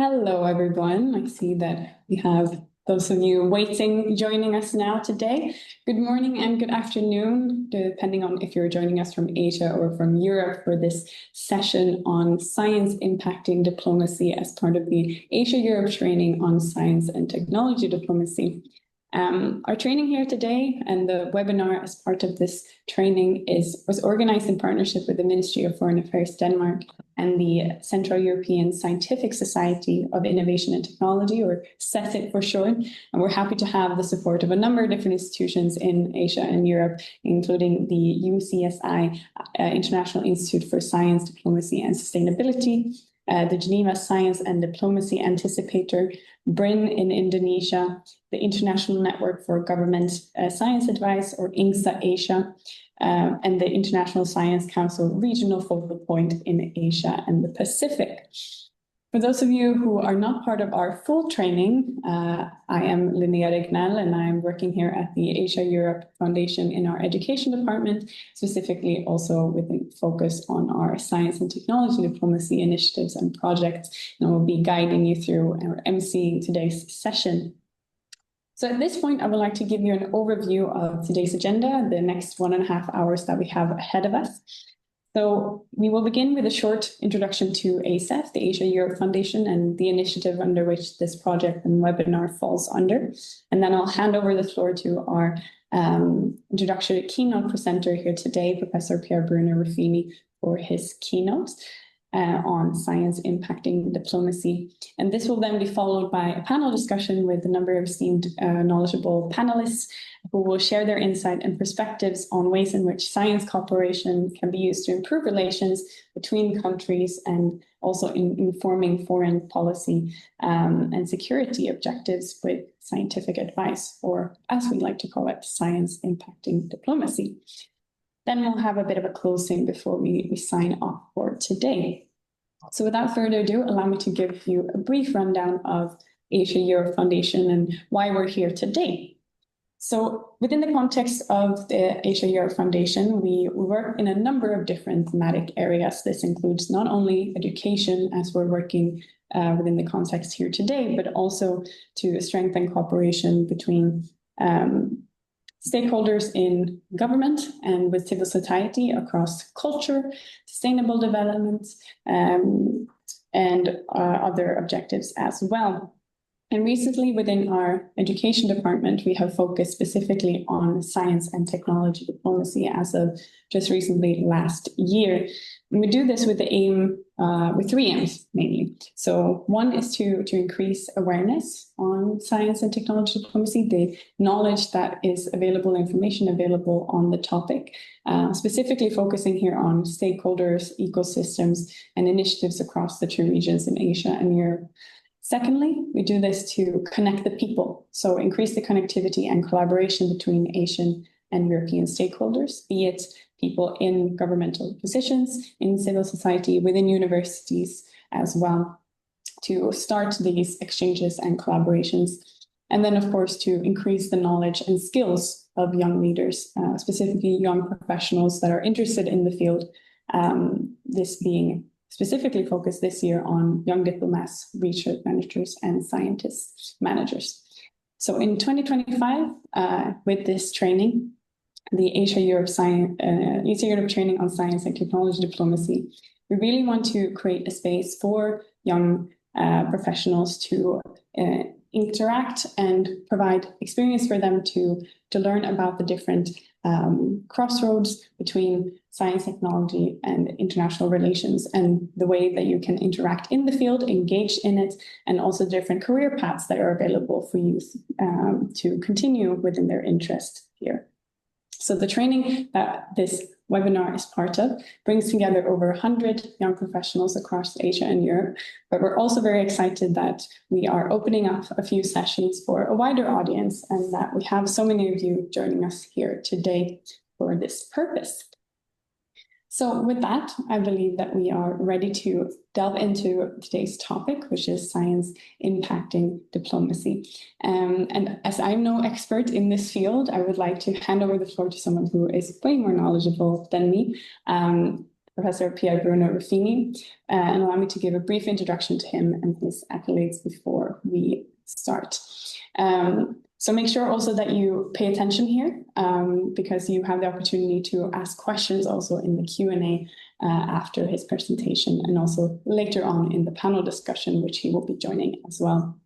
Hello, everyone. I see that we have those of you waiting, joining us now today. Good morning and good afternoon, depending on if you're joining us from Asia or from Europe for this session on science impacting diplomacy as part of the Asia-Europe training on science and technology diplomacy. Our training here today and the webinar as part of this training was organized in partnership with the Ministry of Foreign Affairs Denmark and the Central European Scientific Society of Innovation and Technology, or CESIT for short. And we're happy to have the support of a number of different institutions in Asia and Europe, including the UCSI, International Institute for Science, Diplomacy and Sustainability, the Geneva Science and Diplomacy Anticipator, BRIN in Indonesia, the International Network for Government Science Advice, or INGSA Asia, and the International Science Council Regional Focal Point in Asia and the Pacific. For those of you who are not part of our full training, I am Linnea Regnell, and I am working here at the Asia-Europe Foundation in our education department, specifically also with a focus on our science and technology diplomacy initiatives and projects, and I will be guiding you through or emceeing today's session. So at this point, I would like to give you an overview of today's agenda, the next 1.5 hours that we have ahead of us. So we will begin with a short introduction to ASEF, the Asia-Europe Foundation, and the initiative under which this project and webinar falls under. And then I'll hand over the floor to our introductory keynote presenter here today, Professor Pierre Bruno Ruffini, for his keynote on science impacting diplomacy. And this will then be followed by a panel discussion with a number of esteemed knowledgeable panelists who will share their insight and perspectives on ways in which science cooperation can be used to improve relations between countries and also in informing foreign policy and security objectives with scientific advice, or as we like to call it, science impacting diplomacy. Then we'll have a bit of a closing before we sign off for today. So without further ado, allow me to give you a brief rundown of Asia-Europe Foundation and why we're here today. So within the context of the Asia-Europe Foundation, we work in a number of different thematic areas. This includes not only education, as we're working within the context here today, but also to strengthen cooperation between stakeholders in government and with civil society across culture, sustainable development, and other objectives as well. And recently within our education department, we have focused specifically on science and technology diplomacy as of just recently last year. And we do this with the aim, with 3 aims mainly. So one is to increase awareness on science and technology diplomacy, the knowledge that is available, information available on the topic, specifically focusing here on stakeholders, ecosystems, and initiatives across the 2 regions in Asia and Europe. Secondly, we do this to connect the people, so increase the connectivity and collaboration between Asian and European stakeholders, be it people in governmental positions, in civil society, within universities as well, to start these exchanges and collaborations. And then, of course, to increase the knowledge and skills of young leaders, specifically young professionals that are interested in the field, this being specifically focused this year on young diplomats, research managers, and scientists managers. So in 2025, with this training, the Asia-Europe training on science and technology diplomacy, we really want to create a space for young professionals to interact and provide experience for them to learn about the different crossroads between science, technology, and international relations, and the way that you can interact in the field, engage in it, and also different career paths that are available for youth to continue within their interest here. So the training that this webinar is part of brings together over 100 young professionals across Asia and Europe, but we're also very excited that we are opening up a few sessions for a wider audience and that we have so many of you joining us here today for this purpose. So with that, I believe that we are ready to delve into today's topic, which is science impacting diplomacy. And as I'm no expert in this field, I would like to hand over the floor to someone who is way more knowledgeable than me, Professor Pier Bruno Ruffini, and allow me to give a brief introduction to him and his accolades before we start. So make sure also that you pay attention here, because you have the opportunity to ask questions also in the Q&A after his presentation, and also later on in the panel discussion, which he will be joining as well.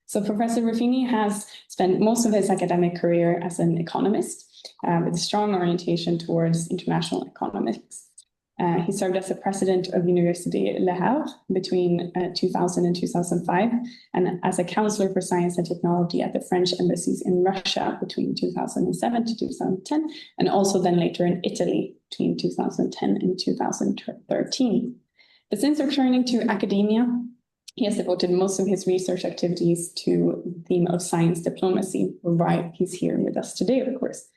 So Professor Ruffini has spent most of his academic career as an economist, with a strong orientation towards international economics. He served as the president of Université Le Havre between 2000 and 2005, and as a counselor for science and technology at the French embassies in Russia between 2007 to 2010, and also then later in Italy between 2010 and 2013. But since returning to academia, he has devoted most of his research activities to the theme of science diplomacy, why he's here with us today, of course.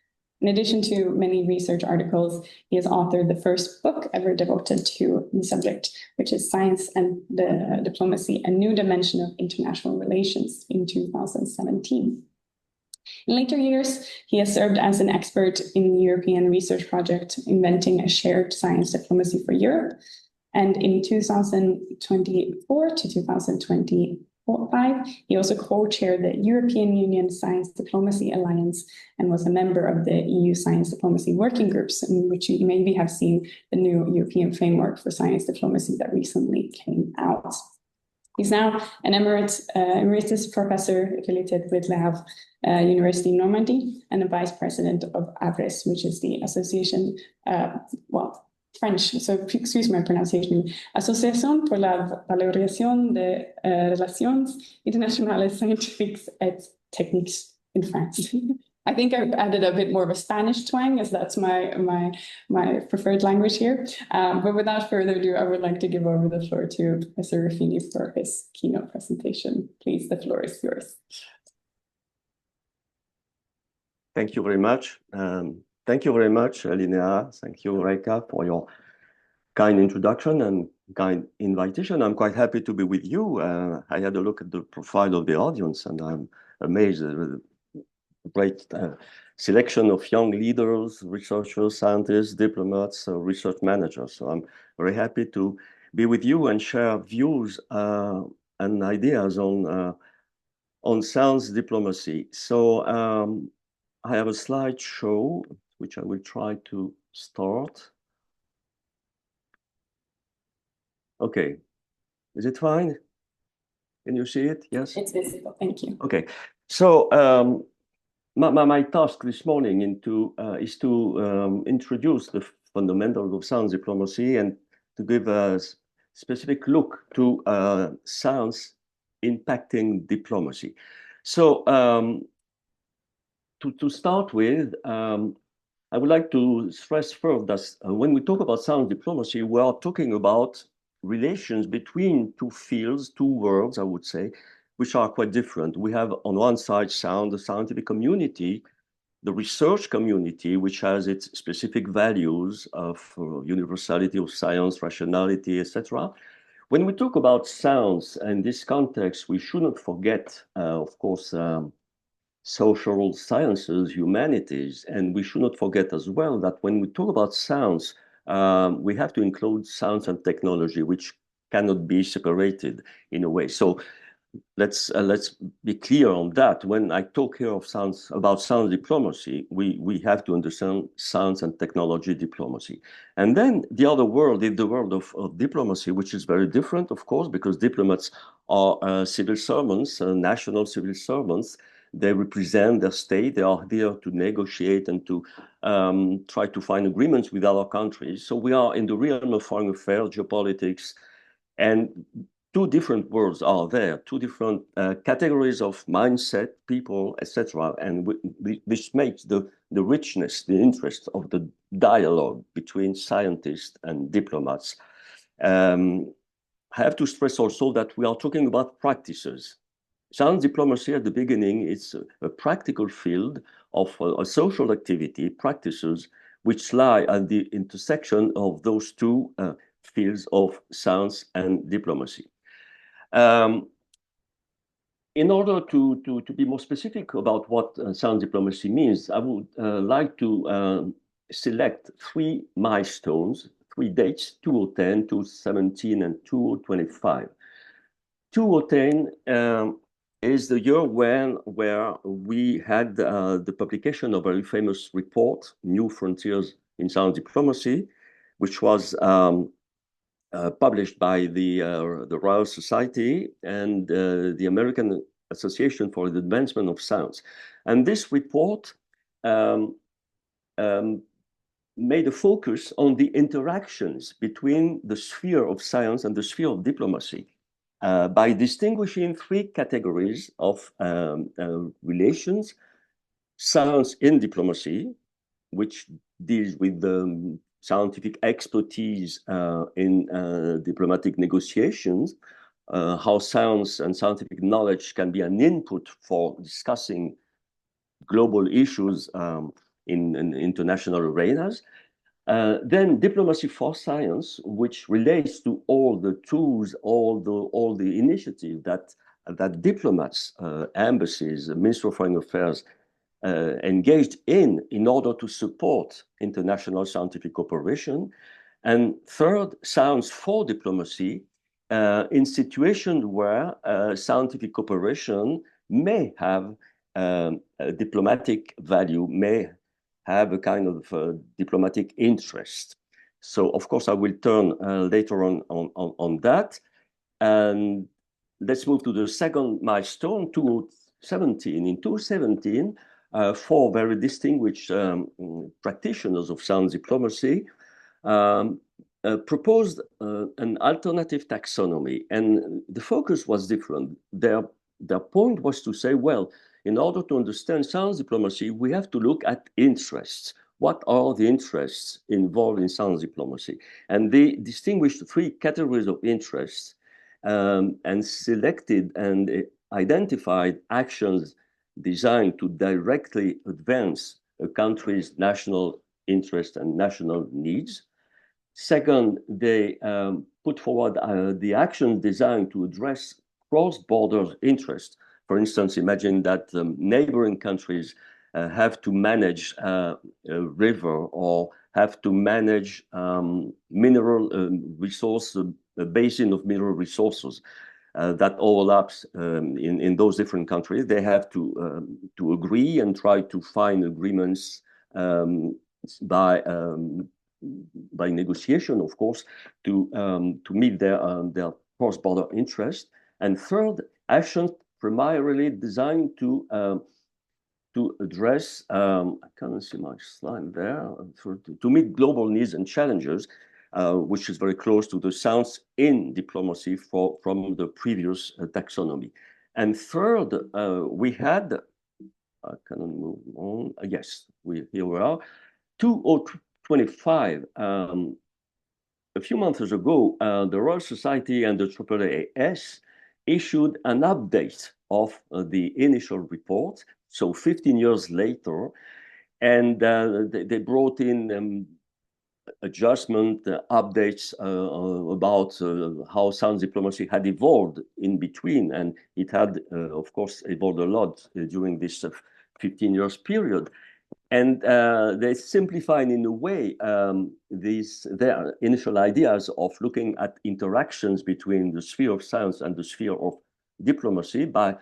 In addition to many research articles, he has authored the first book ever devoted to the subject, which is Science and the Diplomacy, a New Dimension of International Relations in 2017. In later years, he has served as an expert in the European research project, Inventing a Shared Science Diplomacy for Europe. And in 2024 to 2025, he also co-chaired the European Union Science Diplomacy Alliance and was a member of the EU Science Diplomacy Working Groups, in which you maybe have seen the new European framework for science diplomacy that recently came out. He's now an emeritus professor affiliated with Le Havre University in Normandy and a vice president of AVRES, which is the association, French, so excuse my pronunciation, Association pour la Valorisation des Relations Internationales Scientifiques et Techniques in France. I think I've added a bit more of a Spanish twang, as that's my preferred language here. But without further ado, I would like to give over the floor to Professor Ruffini for his keynote presentation. Please, the floor is yours. Thank you very much. Thank you very much, Linnea. Thank you, Reika, for your kind introduction and kind invitation. I'm quite happy to be with you. I had a look at the profile of the audience, and I'm amazed at the great selection of young leaders, researchers, scientists, diplomats, research managers. So I'm very happy to be with you and share views and ideas on science diplomacy. So I have a slideshow, which I will try to start. Okay, is it fine? Can you see it? Yes? It's visible, thank you. Okay, so my task this morning is to introduce the fundamentals of science diplomacy and to give a specific look to science impacting diplomacy. So to start with, I would like to stress first that when we talk about science diplomacy, we are talking about relations between two fields, two worlds, I would say, which are quite different. We have on one side the scientific community, the research community, which has its specific values of universality of science, rationality, etc. When we talk about science in this context, we should not forget, of course, social sciences, humanities, and we should not forget as well that when we talk about science, we have to include science and technology, which cannot be separated in a way. So let's be clear on that. When I talk here of science, about science diplomacy, we have to understand science and technology diplomacy. And then the other world is the world of diplomacy, which is very different, of course, because diplomats are civil servants, national civil servants. They represent their state. They are there to negotiate and to try to find agreements with other countries. So we are in the realm of foreign affairs, geopolitics, and two different worlds are there, two different categories of mindset, people, etc. And this makes the richness, the interest of the dialogue between scientists and diplomats. I have to stress also that we are talking about practices. Science diplomacy at the beginning is a practical field of a social activity, practices, which lie at the intersection of those two fields of science and diplomacy. In order to be more specific about what science diplomacy means, I would like to select three milestones, three dates, 2010, 2017, and 2025. 2010 is the year where we had the publication of a very famous report, New Frontiers in Science Diplomacy, which was published by the Royal Society and the American Association for the Advancement of Science. And this report made a focus on the interactions between the sphere of science and the sphere of diplomacy by distinguishing three categories of relations: science in diplomacy, which deals with the scientific expertise in diplomatic negotiations, how science and scientific knowledge can be an input for discussing global issues in international arenas. Then diplomacy for science, which relates to all the tools, all the initiatives that diplomats, embassies, Ministry of Foreign Affairs engaged in order to support international scientific cooperation. And third, science for diplomacy in situations where scientific cooperation may have a diplomatic value, may have a kind of diplomatic interest. So, of course, I will turn later on that. And let's move to the second milestone, 2017. In 2017, four very distinguished practitioners of science diplomacy proposed an alternative taxonomy. And the focus was different. Their point was to say, well, in order to understand science diplomacy, we have to look at interests. What are the interests involved in science diplomacy? And they distinguished three categories of interests and selected and identified actions designed to directly advance a country's national interest and national needs. Second, they put forward the actions designed to address cross-border interests. For instance, imagine that neighboring countries have to manage a river or have to manage mineral resource, a basin of mineral resources that overlaps in those different countries. They have to agree and try to find agreements by negotiation, of course, to meet their cross-border interest. And third, actions primarily designed to address, I can't see my slide there, to meet global needs and challenges, which is very close to the science in diplomacy from the previous taxonomy. And third, we had, I cannot move on, yes, here we are, 2025. A few months ago, the Royal Society and the AAAS issued an update of the initial report, so 15 years later, and they brought in adjustment, updates about how science diplomacy had evolved in between, and it had, of course, evolved a lot during this 15 years period. And they simplified in a way their initial ideas of looking at interactions between the sphere of science and the sphere of diplomacy by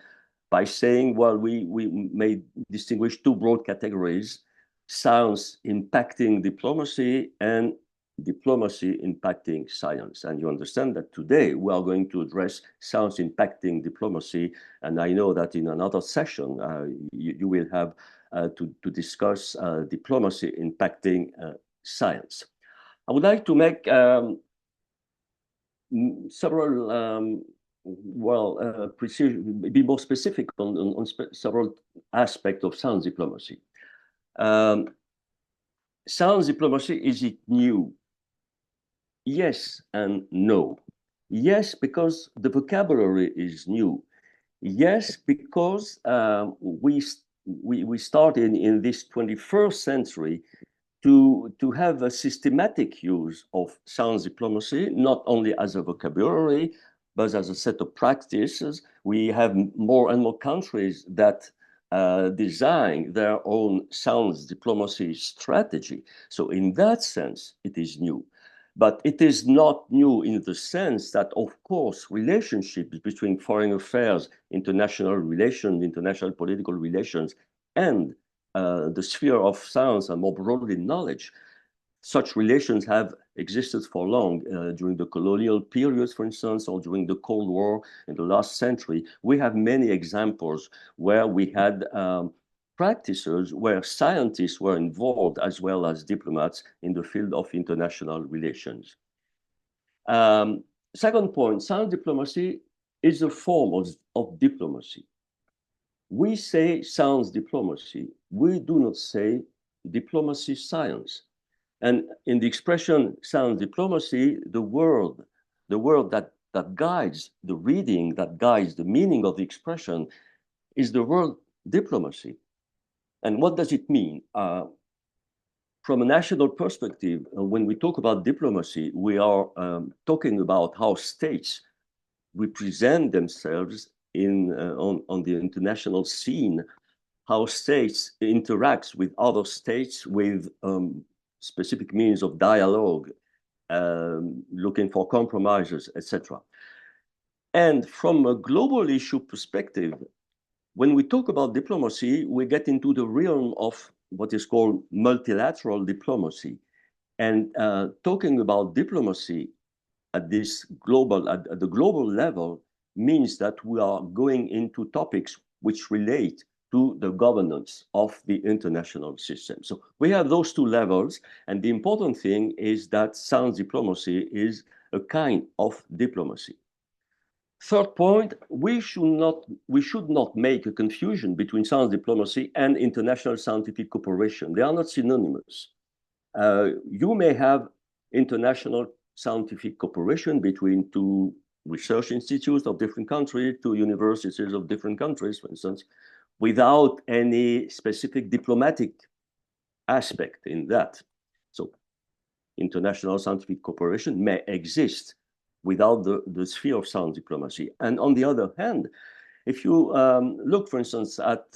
saying, well, we may distinguish two broad categories: science impacting diplomacy and diplomacy impacting science. And you understand that today we are going to address science impacting diplomacy. And I know that in another session, you will have to discuss diplomacy impacting science. I would like to make several, be more specific on several aspects of science diplomacy. Science diplomacy, is it new? Yes and no. Yes, because the vocabulary is new. Yes, because we started in this 21st century to have a systematic use of science diplomacy, not only as a vocabulary, but as a set of practices. We have more and more countries that design their own science diplomacy strategy. So in that sense, it is new. But it is not new in the sense that, of course, relationships between foreign affairs, international relations, international political relations, and the sphere of science and more broadly knowledge, such relations have existed for long during the colonial periods, for instance, or during the Cold War in the last century. We have many examples where we had practices where scientists were involved as well as diplomats in the field of international relations. Second point, science diplomacy is a form of diplomacy. We say science diplomacy. We do not say diplomacy science. And in the expression science diplomacy, the word that guides the reading, that guides the meaning of the expression is the word diplomacy. And what does it mean? From a national perspective, when we talk about diplomacy, we are talking about how states represent themselves on the international scene, how states interact with other states with specific means of dialogue, looking for compromises, etc. And from a global issue perspective, when we talk about diplomacy, we get into the realm of what is called multilateral diplomacy. And talking about diplomacy at the global level means that we are going into topics which relate to the governance of the international system. So we have those two levels, and the important thing is that science diplomacy is a kind of diplomacy. Third point, we should not make a confusion between science diplomacy and international scientific cooperation. They are not synonymous. You may have international scientific cooperation between two research institutes of different countries, two universities of different countries, for instance, without any specific diplomatic aspect in that. So international scientific cooperation may exist without the sphere of science diplomacy. And on the other hand, if you look, for instance, at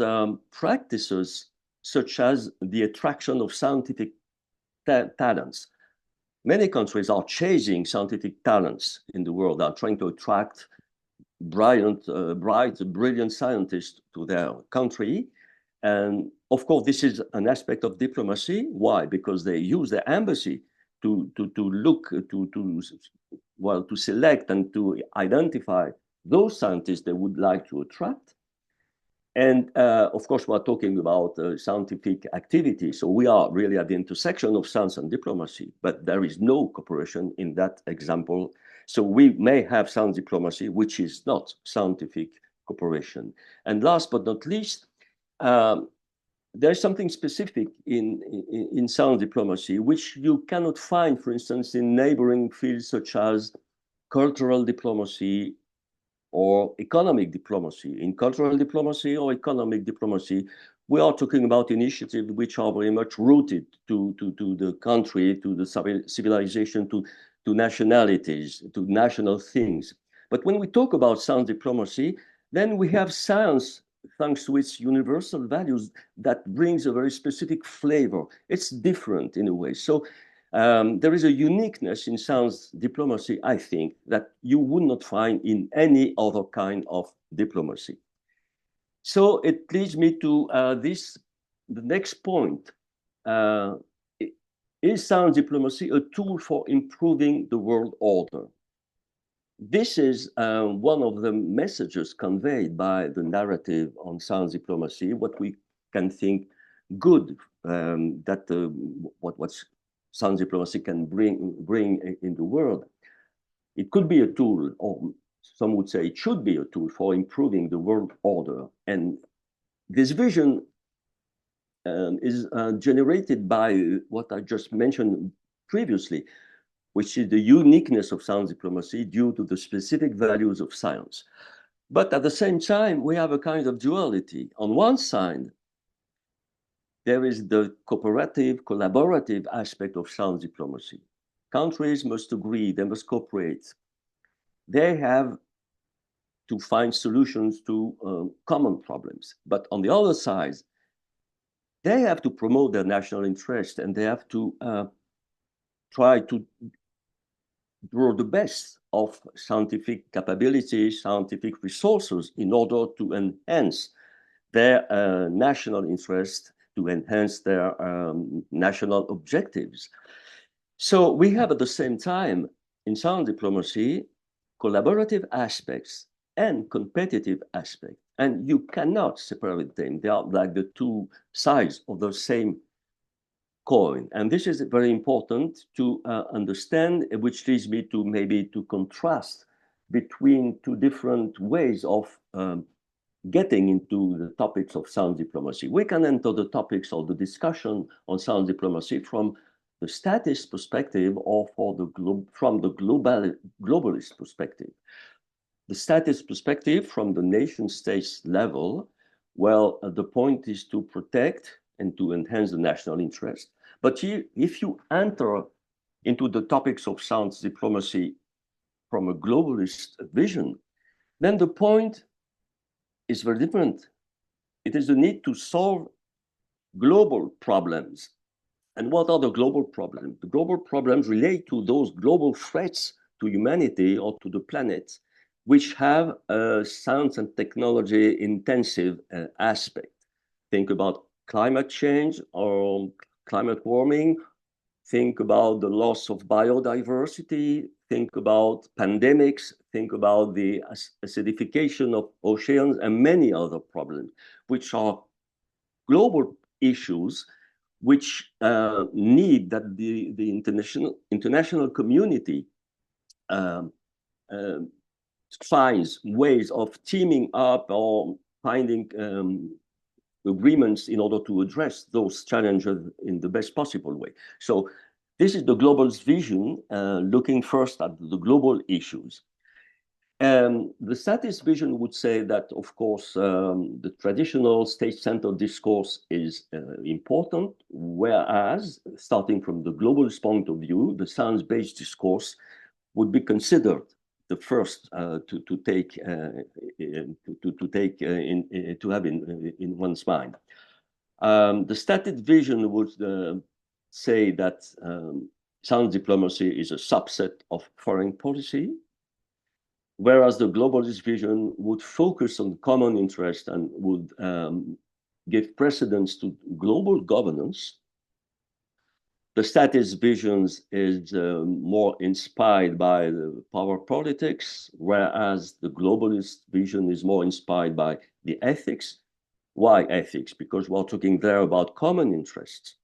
practices such as the attraction of scientific talents, many countries are chasing scientific talents in the world, are trying to attract brilliant scientists to their country. And of course, this is an aspect of diplomacy. Why? Because they use their embassy to select and to identify those scientists they would like to attract. And of course, we're talking about scientific activity. So we are really at the intersection of science and diplomacy, but there is no cooperation in that example. So we may have science diplomacy, which is not scientific cooperation. And last but not least, there's something specific in science diplomacy, which you cannot find, for instance, in neighboring fields such as cultural diplomacy or economic diplomacy. In cultural diplomacy or economic diplomacy, we are talking about initiatives which are very much rooted to the country, to the civilization, to nationalities, to national things. But when we talk about science diplomacy, then we have science, thanks to its universal values, that brings a very specific flavor. It's different in a way. So there is a uniqueness in science diplomacy, I think, that you would not find in any other kind of diplomacy. So it leads me to the next point. Is science diplomacy a tool for improving the world order? This is one of the messages conveyed by the narrative on science diplomacy, what we can think good, what science diplomacy can bring in the world. It could be a tool, or some would say it should be a tool for improving the world order. And this vision is generated by what I just mentioned previously, which is the uniqueness of science diplomacy due to the specific values of science. But at the same time, we have a kind of duality. On one side, there is the cooperative, collaborative aspect of science diplomacy. Countries must agree, they must cooperate. They have to find solutions to common problems. But on the other side, they have to promote their national interest, and they have to try to draw the best of scientific capabilities, scientific resources in order to enhance their national interest, to enhance their national objectives. So we have at the same time in science diplomacy collaborative aspects and competitive aspects, and you cannot separate them. They are like the two sides of the same coin. And this is very important to understand, which leads me to maybe to contrast between two different ways of getting into the topics of science diplomacy. We can enter the topics of the discussion on science diplomacy from the statist perspective or from the globalist perspective. The statist perspective from the nation states level, well, the point is to protect and to enhance the national interest. But if you enter into the topics of science diplomacy from a globalist vision, then the point is very different. It is the need to solve global problems. And what are the global problems? The global problems relate to those global threats to humanity or to the planet, which have a science and technology intensive aspect. Think about climate change or climate warming. Think about the loss of biodiversity. Think about pandemics. Think about the acidification of oceans and many other problems, which are global issues which need that the international community finds ways of teaming up or finding agreements in order to address those challenges in the best possible way. So this is the globalist vision, looking first at the global issues. The statist vision would say that, of course, the traditional state-centered discourse is important, whereas, starting from the globalist point of view, the science-based discourse would be considered the first to have in one's mind. The statist vision would say that science diplomacy is a subset of foreign policy, whereas the globalist vision would focus on common interest and would give precedence to global governance. The statist vision is more inspired by the power politics, whereas the globalist vision is more inspired by the ethics. Why ethics? Because we're talking there about common interests.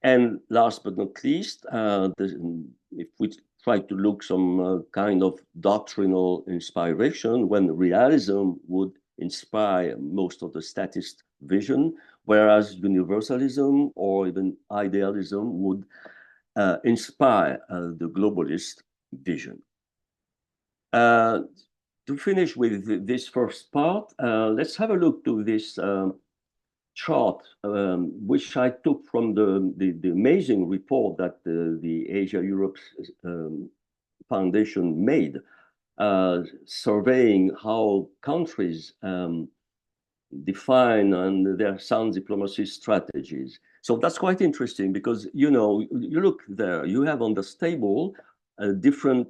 And last but not least, if we try to look some kind of doctrinal inspiration, when realism would inspire most of the statist vision, whereas universalism or even idealism would inspire the globalist vision. To finish with this first part, let's have a look to this chart, which I took from the amazing report that the Asia-Europe Foundation made, surveying how countries define and their science diplomacy strategies. So that's quite interesting because, you know, you look there, you have on this table different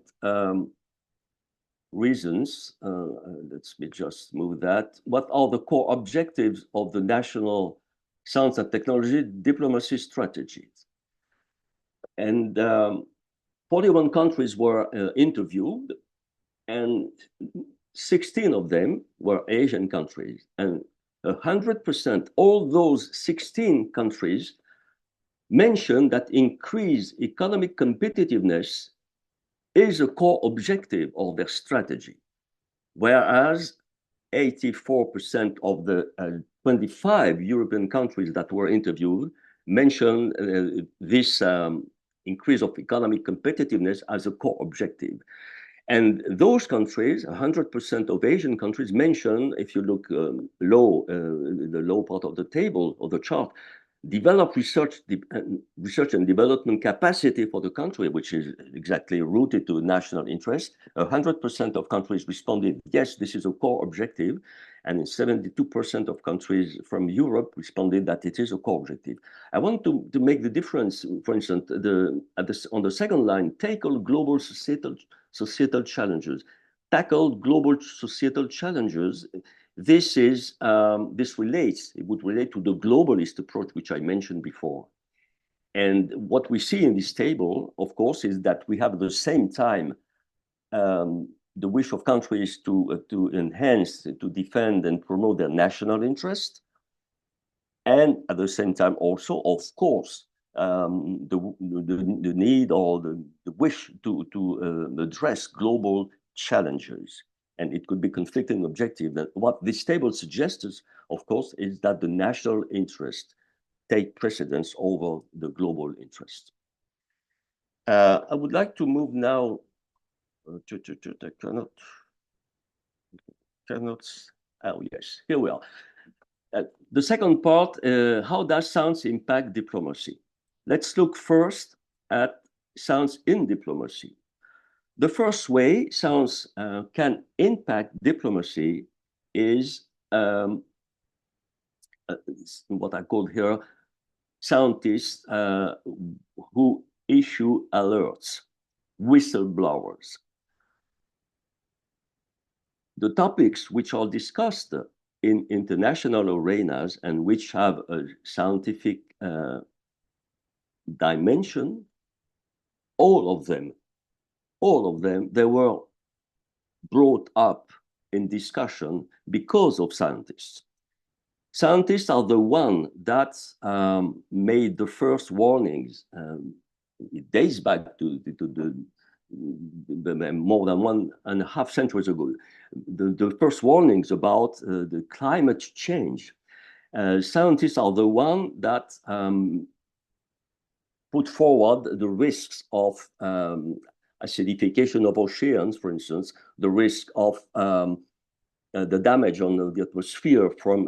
reasons. Let me just move that. What are the core objectives of the national science and technology diplomacy strategies? And 41 countries were interviewed, and 16 of them were Asian countries. And 100%, all those 16 countries mentioned that increased economic competitiveness is a core objective of their strategy, whereas 84% of the 25 European countries that were interviewed mentioned this increase of economic competitiveness as a core objective. And those countries, 100% of Asian countries mention, if you look the low part of the table or the chart, develop research and development capacity for the country, which is exactly rooted to national interest. 100% of countries responded, yes, this is a core objective. And 72% of countries from Europe responded that it is a core objective. I want to make the difference, for instance, on the second line, tackle global societal challenges. Tackle global societal challenges. This relates, it would relate to the globalist approach, which I mentioned before. And what we see in this table, of course, is that we have at the same time the wish of countries to enhance, to defend and promote their national interest. And at the same time also, of course, the need or the wish to address global challenges. And it could be conflicting objective. That what this table suggests, of course, is that the national interest take precedence over the global interest. I would like to move now I cannot, oh yes, here we are. The second part, how does science impact diplomacy? Let's look first at science in diplomacy. The first way science can impact diplomacy is what I call here scientists who issue alerts, whistleblowers. The topics which are discussed in international arenas and which have a scientific dimension, all of them, they were brought up in discussion because of scientists. Scientists are the one that made the first warnings. It dates back to more than 1.5 centuries ago. The first warnings about the climate change. Scientists are the one that put forward the risks of acidification of oceans, for instance, the risk of the damage on the atmosphere from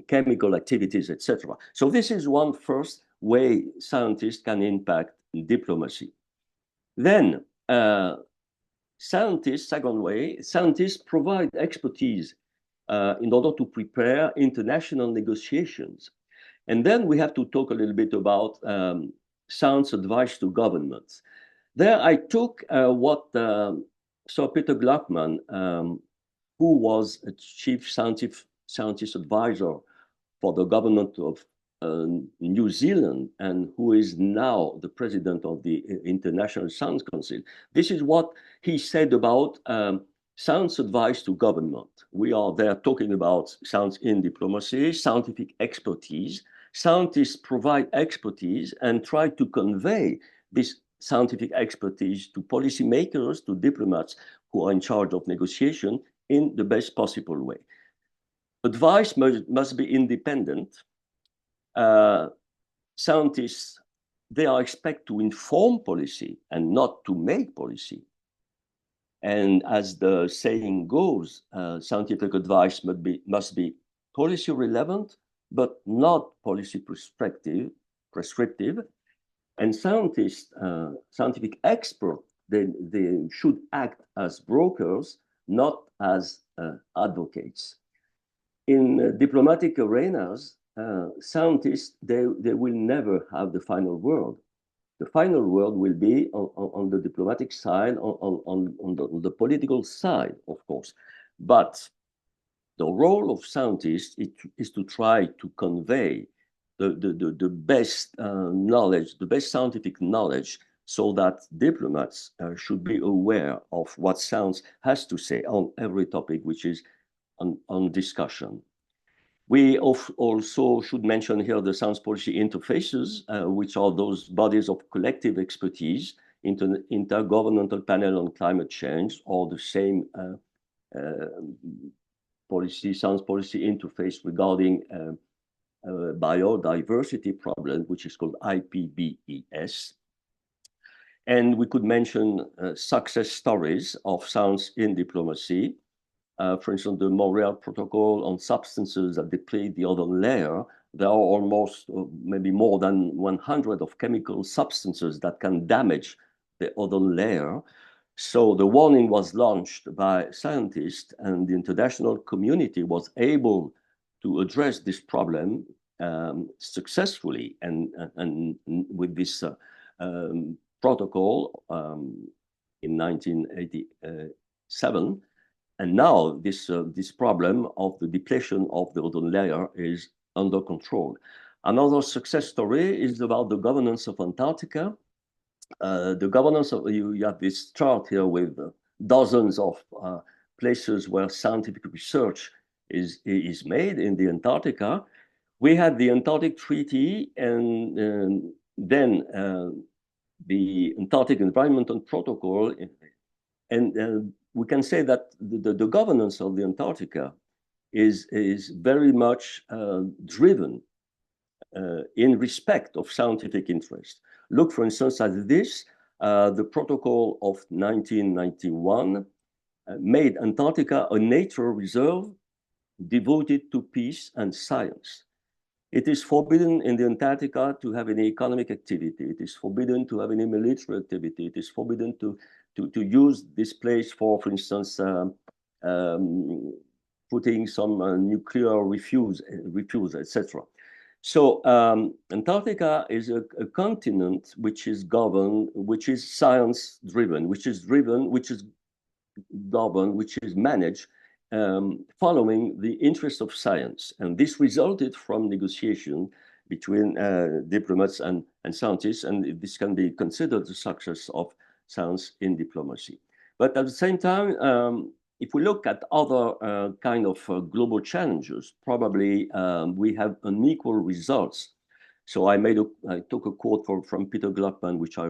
chemical activities, etc. So this is one first way scientists can impact diplomacy. Then second way, scientists provide expertise in order to prepare international negotiations. And then we have to talk a little bit about science advice to governments. There I took what Sir Peter Gluckman, who was a chief scientist advisor for the government of New Zealand and who is now the president of the International Science Council. This is what he said about science advice to government. We are there talking about science in diplomacy, scientific expertise. Scientists provide expertise and try to convey this scientific expertise to policymakers, to diplomats who are in charge of negotiation in the best possible way. Advice must be independent. Scientists, they are expected to inform policy and not to make policy. And as the saying goes, scientific advice must be policy relevant, but not policy prescriptive. And scientists, scientific experts, they should act as brokers, not as advocates. In diplomatic arenas, scientists, they will never have the final word. The final word will be on the diplomatic side, on the political side, of course. But the role of scientists is to try to convey the best knowledge, the best scientific knowledge, so that diplomats should be aware of what science has to say on every topic which is on discussion. We also should mention here the science policy interfaces, which are those bodies of collective expertise, Intergovernmental Panel on Climate Change, or the same science policy interface regarding biodiversity problem, which is called IPBES. And we could mention success stories of science in diplomacy. For instance, the Montreal Protocol on substances that deplete the ozone layer there are almost maybe more than 100 of chemical substances that can damage the ozone layer. So the warning was launched by scientists, and the international community was able to address this problem successfully, and with this protocol in 1987. And now this problem of the depletion of the ozone layer is under control. Another success story is about the governance of Antarctica. The governance of, you have this chart here with dozens of places where scientific research is made in the Antarctica. We had the Antarctic Treaty, and then the Antarctic Environmental Protocol, and we can say that the governance of the Antarctica is very much driven in respect of scientific interest. Look, for instance, at this, the protocol of 1991 made Antarctica a nature reserve devoted to peace and science. It is forbidden in the Antarctica to have any economic activity. It is forbidden to have any military activity. It is forbidden to use this place for instance, putting some nuclear refuse, etc. So Antarctica is a continent which is governed, which is science-driven, which is governed, which is managed following the interest of science. And this resulted from negotiation between diplomats and scientists, and this can be considered the success of science in diplomacy. But at the same time, if we look at other kind of global challenges, probably we have unequal results. So I took a quote from Peter Gluckman, which I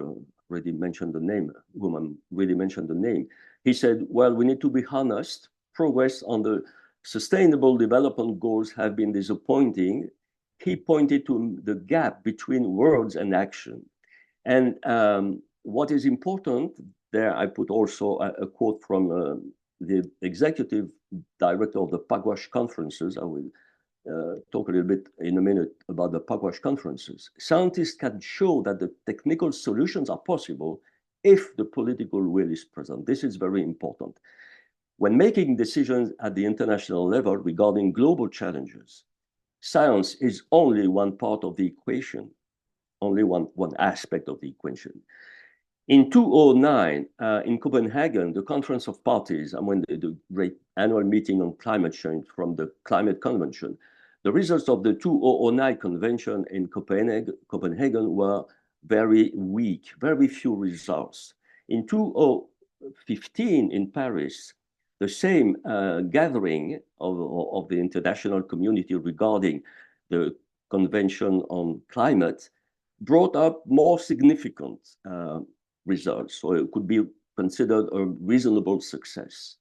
already mentioned the name, woman really mentioned the name. He said, well, we need to be honest. Progress on the sustainable development goals have been disappointing. He pointed to the gap between words and action. And what is important, there I put also a quote from the executive director of the Pugwash conferences. I will talk a little bit in a minute about the Pugwash conferences. Scientists can show that the technical solutions are possible if the political will is present. This is very important. When making decisions at the international level regarding global challenges, science is only one part of the equation, only one aspect of the equation. In 2009, in Copenhagen, the Conference of Parties, and when the great annual meeting on climate change from the Climate Convention, the results of the 2009 convention in Copenhagen were very weak, very few results. In 2015 in Paris, the same gathering of the international community regarding the Convention on Climate brought up more significant results, so it could be considered a reasonable success.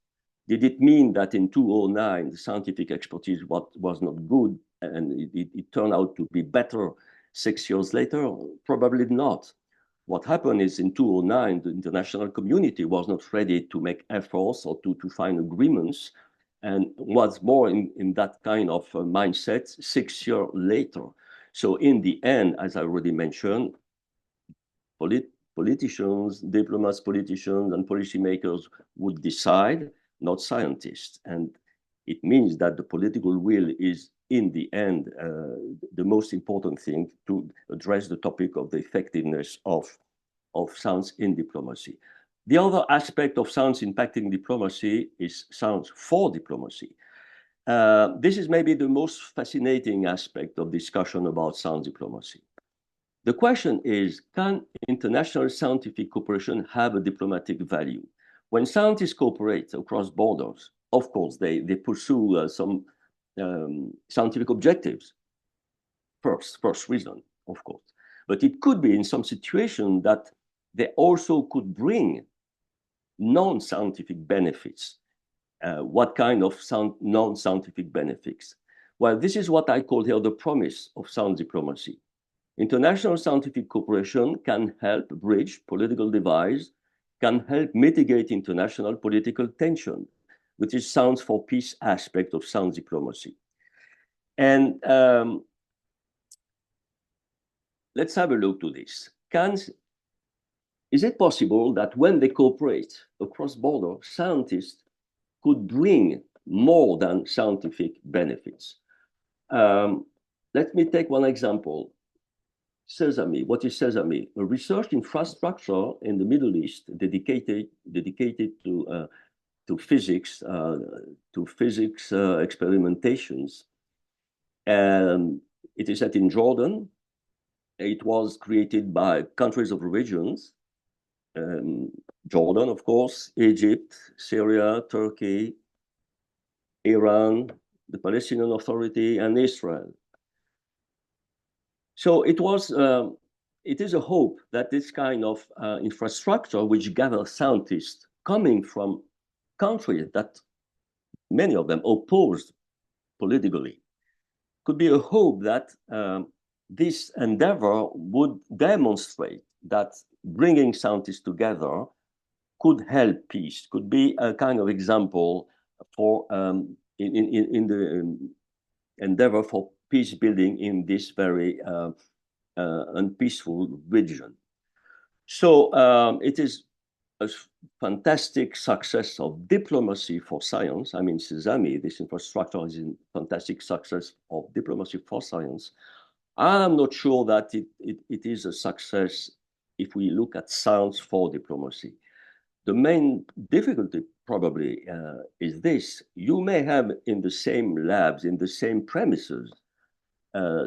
Did it mean that in 2009 the scientific expertise was not good and it turned out to be better 6 years later? Probably not. What happened is in 2009, the international community was not ready to make efforts or to find agreements, and was more in that kind of mindset 6 years later. So in the end, as I already mentioned, politicians, diplomats, politicians, and policymakers would decide, not scientists. And it means that the political will is, in the end, the most important thing to address the topic of the effectiveness of science in diplomacy. The other aspect of science impacting diplomacy is science for diplomacy. This is maybe the most fascinating aspect of discussion about science diplomacy. The question is, can international scientific cooperation have a diplomatic value? When scientists cooperate across borders, of course, they pursue some scientific objectives. First reason, of course. But it could be in some situation that they also could bring non-scientific benefits. What kind of non-scientific benefits? Well, this is what I call here the promise of science diplomacy. International scientific cooperation can help bridge political divides, can help mitigate international political tension, which is science for peace aspect of science diplomacy. And let's have a look to this. Is it possible that when they cooperate across border, scientists could bring more than scientific benefits? Let me take one example. Sesame. What is Sesame? A research infrastructure in the Middle East dedicated to physics experimentations. And it is set in Jordan. It was created by countries of regions. Jordan, of course, Egypt, Syria, Turkey, Iran, the Palestinian Authority, and Israel. So it is a hope that this kind of infrastructure, which gathers scientists coming from countries that many of them opposed politically, could be a hope that this endeavor would demonstrate that bringing scientists together could help peace, could be a kind of example for in the endeavor for peace building in this very unpeaceful region. So it is a fantastic success of diplomacy for science. I mean, Sesame, this infrastructure is a fantastic success of diplomacy for science. I'm not sure that it is a success if we look at science for diplomacy. The main difficulty probably is this. You may have in the same labs, in the same premises,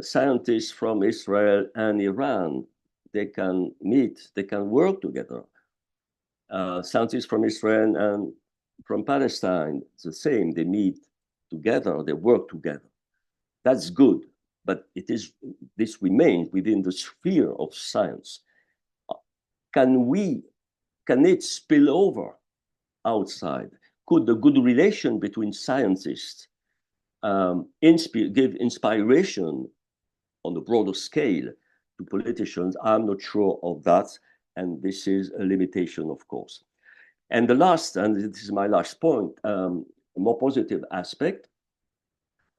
scientists from Israel and Iran. They can meet, they can work together. Scientists from Israel and from Palestine, it's the same. They meet together, they work together. That's good, but this remains within the sphere of science. Can it spill over outside? Could the good relation between scientists give inspiration on a broader scale to politicians? I'm not sure of that, and this is a limitation, of course. And the last, and this is my last point, a more positive aspect.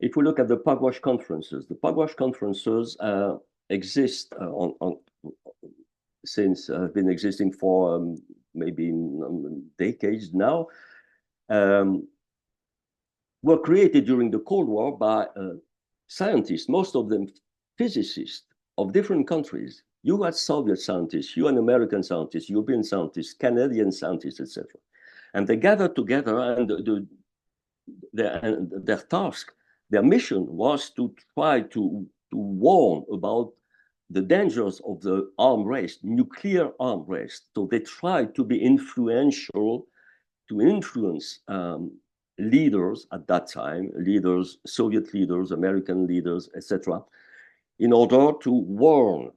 If we look at the Pugwash conferences, the Pugwash conferences exist since been existing for maybe decades now. Were created during the Cold War by scientists, most of them physicists of different countries. You had Soviet scientists, you had American scientists, European scientists, Canadian scientists, etc. And they gathered together, and their task, their mission was to try to warn about the dangers of the arms race, nuclear arms race. So they tried to be influential, to influence leaders at that time, leaders, Soviet leaders, American leaders, etc., in order to warn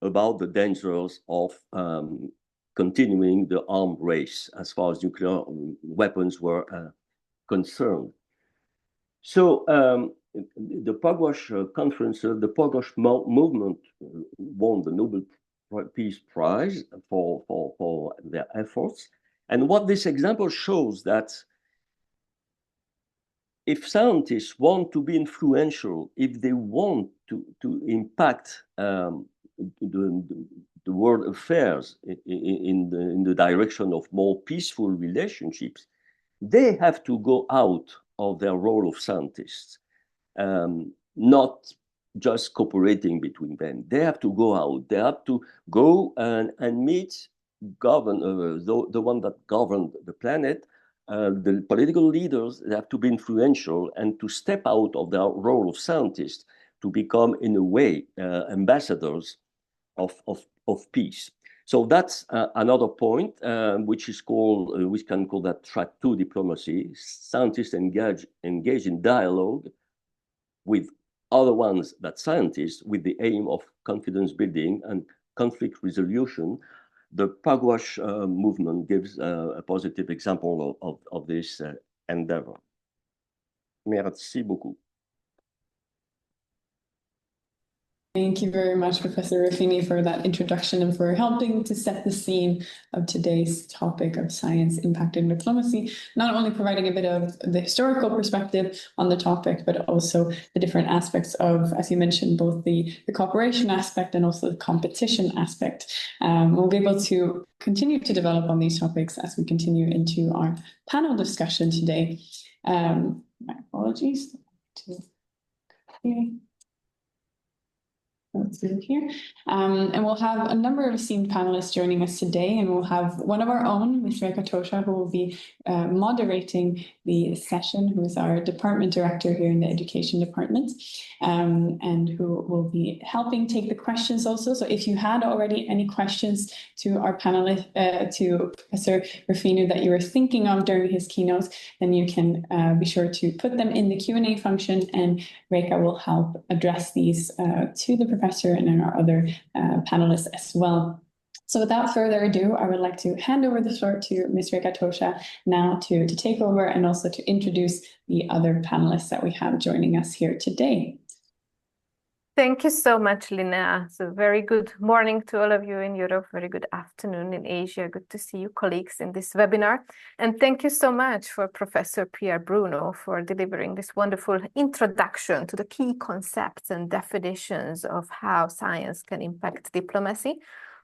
about the dangers of continuing the arms race as far as nuclear weapons were concerned. So the Pugwash conference, the Pugwash movement won the Nobel Peace Prize for their efforts. And what this example shows that if scientists want to be influential, if they want to impact the world affairs in the direction of more peaceful relationships, they have to go out of their role of scientists, not just cooperating between them. They have to go out. They have to go and meet the one that governed the planet. The political leaders, they have to be influential and to step out of their role of scientists to become, in a way, ambassadors of peace. So that's another point, which is called, we can call that track 2 diplomacy. Scientists engage in dialogue with other ones than scientists with the aim of confidence building and conflict resolution. The Pugwash movement gives a positive example of this endeavor. Merci beaucoup. Thank you very much, Professor Ruffini, for that introduction and for helping to set the scene of today's topic of science impact and diplomacy, not only providing a bit of the historical perspective on the topic, but also the different aspects of, as you mentioned, both the cooperation aspect and also the competition aspect. We'll be able to continue to develop on these topics as we continue into our panel discussion today. My apologies. Let's see here. And we'll have a number of esteemed panelists joining us today, and we'll have one of our own, Ms. Rekha Tosha, who will be moderating the session, who is our department director here in the education department, and who will be helping take the questions also. So if you had already any questions to our panelist, to Professor Ruffini that you were thinking of during his keynote, then you can be sure to put them in the Q&A function, and Rekha will help address these to the professor and our other panelists as well. So without further ado, I would like to hand over the floor to Ms. Rekha Tosha now to take over and also to introduce the other panelists that we have joining us here today. Thank you so much, Linnea. So very good morning to all of you in Europe. Very good afternoon in Asia. Good to see you, colleagues, in this webinar. And thank you so much for Professor Pierre Bruno for delivering this wonderful introduction to the key concepts and definitions of how science can impact diplomacy.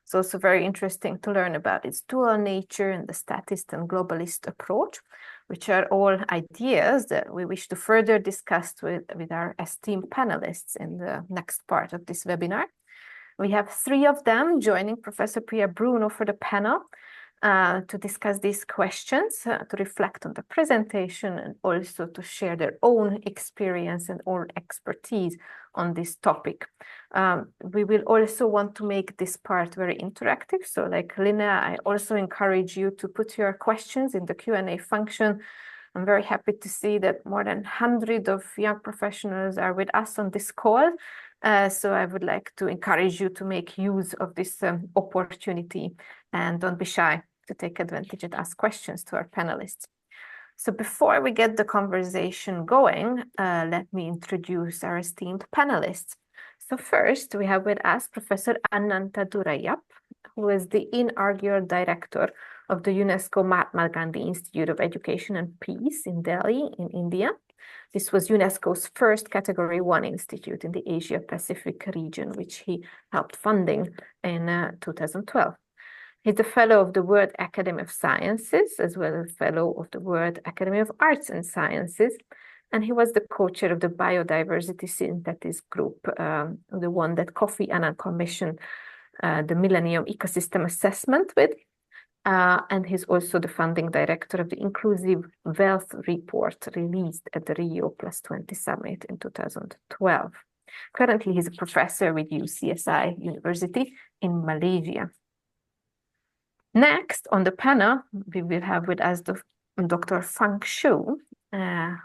It's also very interesting to learn about its dual nature and the statist and globalist approach, which are all ideas that we wish to further discuss with our esteemed panelists in the next part of this webinar. We have three of them joining Professor Pierre Bruno for the panel to discuss these questions, to reflect on the presentation, and also to share their own experience and own expertise on this topic. We will also want to make this part very interactive. So like Linnea, I also encourage you to put your questions in the Q&A function. I'm very happy to see that more than 100 of young professionals are with us on this call. So I would like to encourage you to make use of this opportunity and don't be shy to take advantage and ask questions to our panelists. So before we get the conversation going, let me introduce our esteemed panelists. So first, we have with us Professor Ananta Durayap, who is the inaugural director of the UNESCO Mahatma Gandhi Institute of Education and Peace in Delhi, in India. This was UNESCO's first Category 1 institute in the Asia-Pacific region, which he helped funding in 2012. He's a fellow of the World Academy of Sciences, as well as a fellow of the World Academy of Arts and Sciences. And he was the co-chair of the Biodiversity Synthesis Group, the one that Kofi Annan commissioned the Millennium Ecosystem Assessment with. And he's also the founding director of the Inclusive Wealth Report released at the Rio +20 Summit in 2012. Currently, he's a professor with UCSI University in Malaysia. Next on the panel, we will have with us Dr. Fang Xu,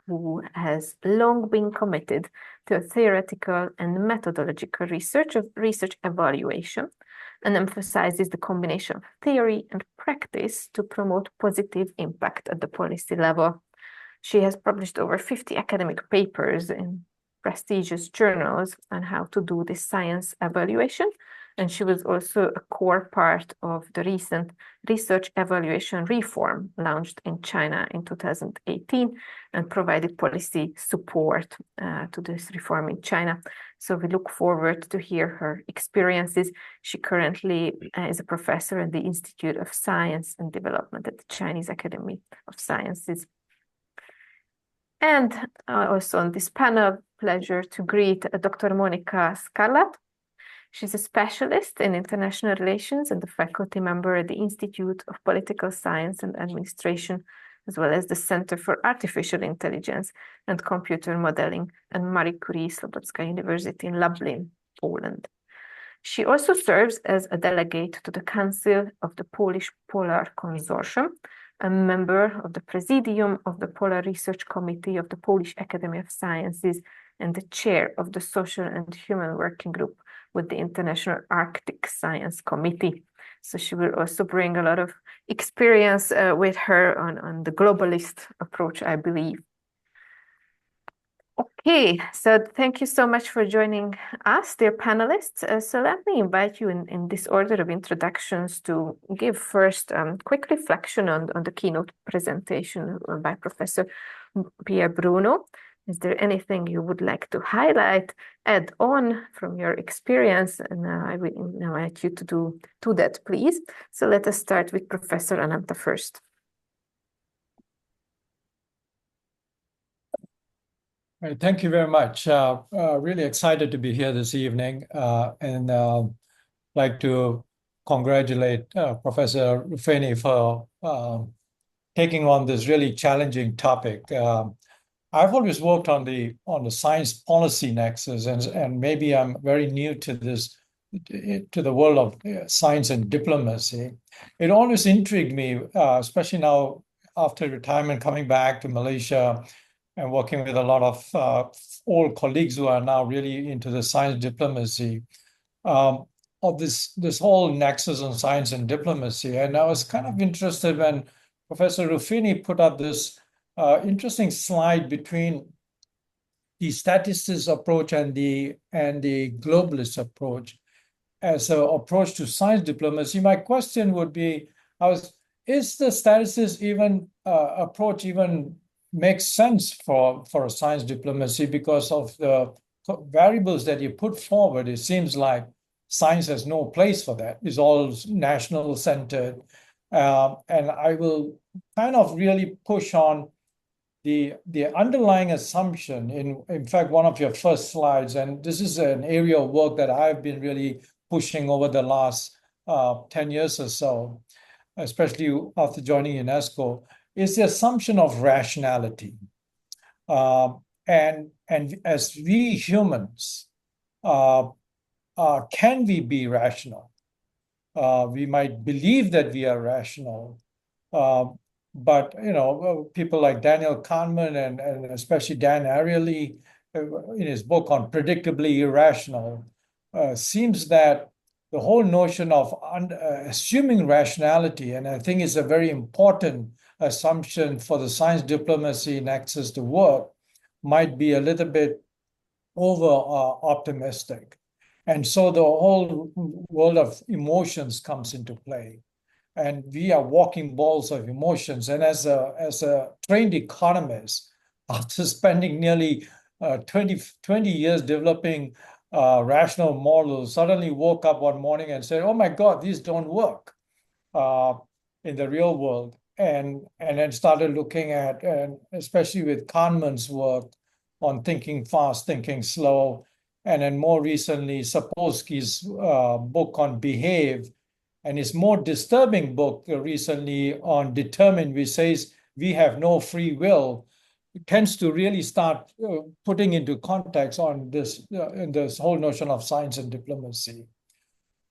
who has long been committed to theoretical and methodological research evaluation and emphasizes the combination of theory and practice to promote positive impact at the policy level. She has published over 50 academic papers in prestigious journals on how to do this science evaluation, and she was also a core part of the recent research evaluation reform launched in China in 2018 and provided policy support to this reform in China. So we look forward to hear her experiences. She currently is a professor at the Institute of Science and Development at the Chinese Academy of Sciences. And also on this panel, pleasure to greet Dr. Monica Scarlat. She's a specialist in international relations and a faculty member at the Institute of Political Science and Administration, as well as the Center for Artificial Intelligence and Computer Modeling at Marie Curie Slobodska University in Lublin, Poland. She also serves as a delegate to the Council of the Polish Polar Consortium, a member of the Presidium of the Polar Research Committee of the Polish Academy of Sciences, and the chair of the Social and Human Working Group with the International Arctic Science Committee. So she will also bring a lot of experience with her on the globalist approach, I believe. Okay, so thank you so much for joining us, dear panelists. So let me invite you in this order of introductions to give first quick reflection on the keynote presentation by Professor Pia Bruno. Is there anything you would like to highlight, add on from your experience? And I will invite you to do that, please. So let us start with Professor Ananta first. Thank you very much. Really excited to be here this evening and like to congratulate Professor Rufini for taking on this really challenging topic. I've always worked on the science policy nexus, and maybe I'm very new to the world of science and diplomacy. It always intrigued me, especially now after retirement, coming back to Malaysia and working with a lot of old colleagues who are now really into the science diplomacy of this whole nexus on science and diplomacy. And I was kind of interested when Professor Rufini put up this interesting slide between the statistician approach and the globalist approach as an approach to science diplomacy. My question would be, is the statistician approach even makes sense for a science diplomacy because of the variables that you put forward? It seems like science has no place for that. It's all national centered. And I will kind of really push on the underlying assumption in fact, one of your first slides, and this is an area of work that I've been really pushing over the last 10 years or so, especially after joining UNESCO, is the assumption of rationality. And as we humans, can we be rational? We might believe that we are rational, but people like Daniel Kahneman and especially Dan Ariely, in his book on Predictably Irrational, seems that the whole notion of assuming rationality, and I think it's a very important assumption for the science diplomacy nexus to work, might be a little bit over optimistic. And so the whole world of emotions comes into play. And we are walking balls of emotions. And as a trained economist, after spending nearly 20 years developing rational models, suddenly woke up one morning and said, oh my God, these don't work in the real world. And then started looking at, and especially with Kahneman's work on thinking fast, thinking slow, and then more recently, Sapolsky's book on Behave, and his more disturbing book recently on Determine, which says we have no free will, tends to really start putting into context on this in this whole notion of science and diplomacy.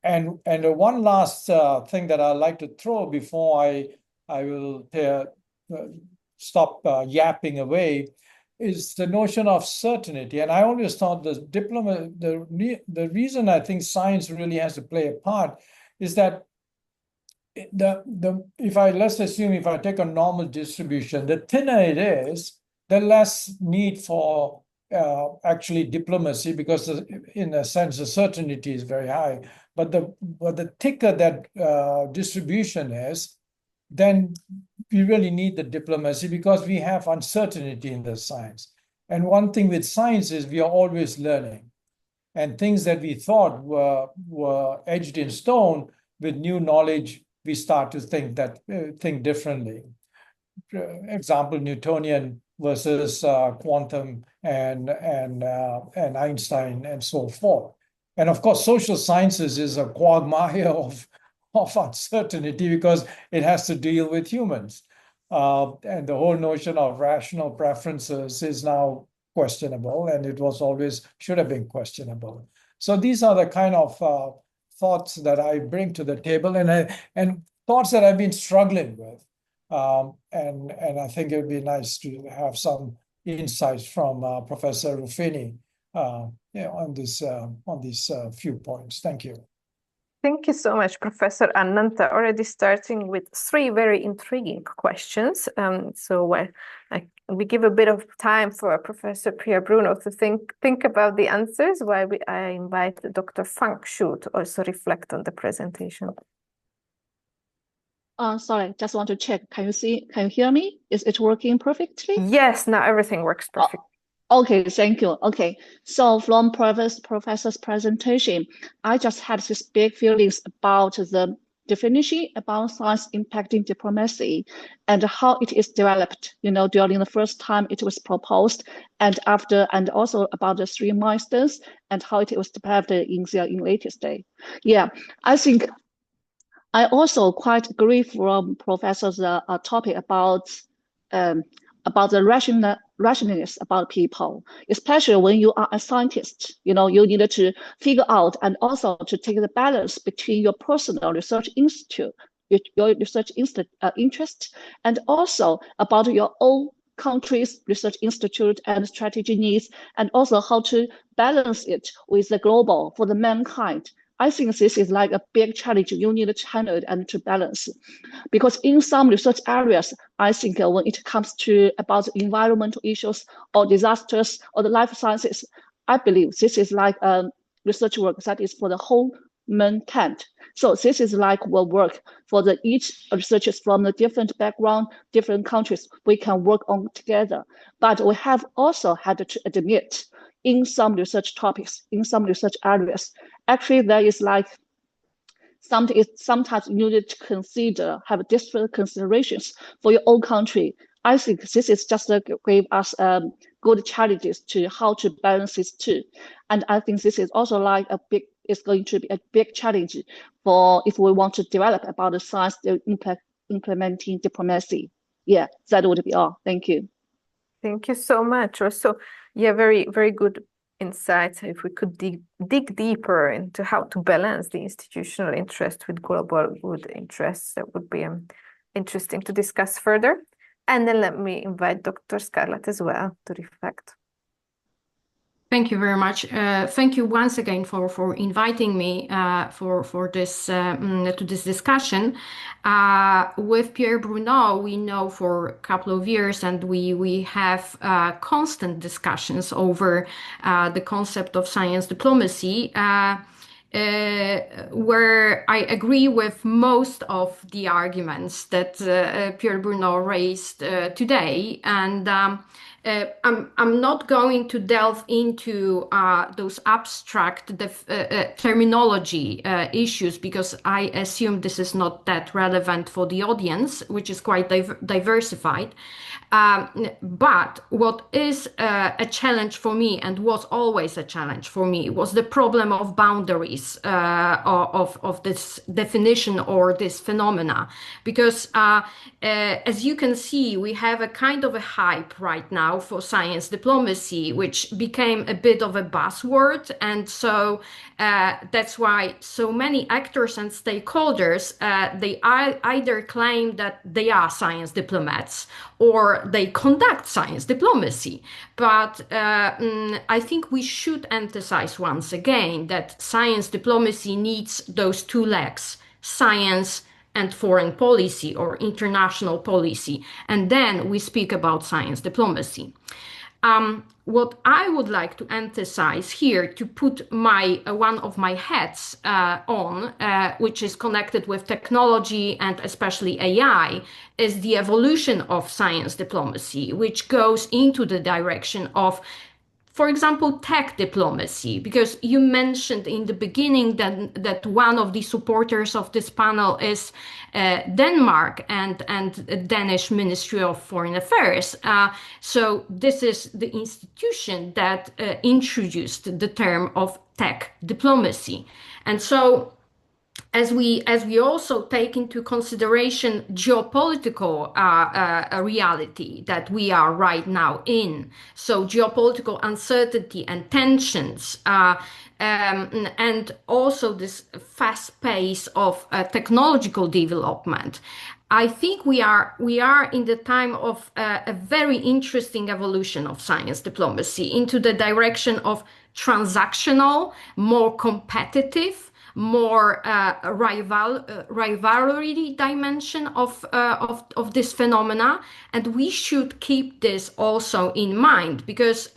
And one last thing that I'd like to throw before I will stop yapping away is the notion of certainty. And I always thought the reason I think science really has to play a part is that let's assume if I take a normal distribution, the thinner it is, the less need for actually diplomacy, because in a sense the certainty is very high. But the thicker that distribution is, then we really need the diplomacy because we have uncertainty in the science. And one thing with science is we are always learning. And things that we thought were etched in stone, with new knowledge, we start to think differently. Example, Newtonian versus quantum and Einstein and so forth. And of course, social sciences is a quagmire of uncertainty because it has to deal with humans. And the whole notion of rational preferences is now questionable, and it was always should have been questionable. So these are the kind of thoughts that I bring to the table, and thoughts that I've been struggling with. And I think it would be nice to have some insights from Professor Rufini on these few points. Thank you. Thank you so much, Professor Ananta. Already starting with 3 very intriguing questions. We give a bit of time for Professor Pierre Bruno to think about the answers, while I invite Dr. Fang Shu to also reflect on the presentation. Sorry, just want to check. Can you hear me? Is it working perfectly? Yes, now everything works perfect. Okay, thank you. Okay, so from professor's presentation, I just had this big feelings about the definition about science impacting diplomacy and how it is developed, during the first time it was proposed and after, and also about the 3 milestones and how it was developed in latest day. Yeah, I think I also quite agree from Professor's topic about the rationalness about people, especially when you are a scientist. You need to figure out and also to take the balance between your personal research institute, your research interest, and also about your own country's research institute and strategy needs, and also how to balance it with the global for the mankind. I think this is like a big challenge you need to channel it and to balance. Because in some research areas, I think when it comes to about environmental issues or disasters or the life sciences, I believe this is like research work that is for the whole mankind. So this is like work for each researchers from the different background, different countries, we can work on together. But we have also had to admit in some research topics, in some research areas, actually there is like sometimes you need to have different considerations for your own country. I think this is just give us good challenges to how to balance these two. And I think this is also like it's going to be a big challenge for if we want to develop about the science implementing diplomacy. Yeah, that would be all. Thank you. Thank you so much. Also, yeah, very, very good insights. If we could dig deeper into how to balance the institutional interest with global good interests, that would be interesting to discuss further. And then let me invite Dr. Scarlett as well to reflect. Thank you very much. Thank you once again for inviting me for this to this discussion. With Pierre Bruno, we know for a couple of years, and we have constant discussions over the concept of science diplomacy. Where I agree with most of the arguments that Pierre Bruno raised today, and I'm not going to delve into those abstract terminology issues, because I assume this is not that relevant for the audience, which is quite diversified. But what is a challenge for me, and was always a challenge for me, was the problem of boundaries of this definition or this phenomena. Because as you can see, we have a kind of a hype right now for science diplomacy, which became a bit of a buzzword. And so that's why so many actors and stakeholders, they either claim that they are science diplomats or they conduct science diplomacy. But I think we should emphasize once again that science diplomacy needs those 2 legs, science and foreign policy or international policy. And then we speak about science diplomacy. What I would like to emphasize here, to put one of my hats on, which is connected with technology and especially AI, is the evolution of science diplomacy, which goes into the direction of, for example, tech diplomacy, because you mentioned in the beginning that one of the supporters of this panel is Denmark and Danish Ministry of Foreign Affairs. So this is the institution that introduced the term of tech diplomacy. And so as we also take into consideration geopolitical reality that we are right now in, so geopolitical uncertainty and tensions, and also this fast pace of technological development, I think we are in the time of a very interesting evolution of science diplomacy into the direction of transactional, more competitive, more rivalry dimension of this phenomena, and we should keep this also in mind, because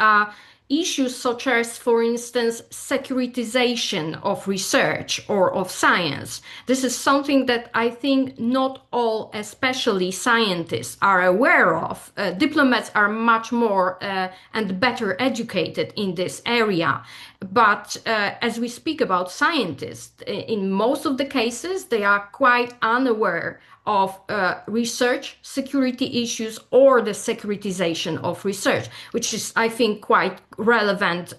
issues such as, for instance, securitization of research or of science. This is something that I think not all, especially scientists, are aware of. Diplomats are much more and better educated in this area. But as we speak about scientists, in most of the cases, they are quite unaware of research security issues or the securitization of research, which is, I think, quite relevant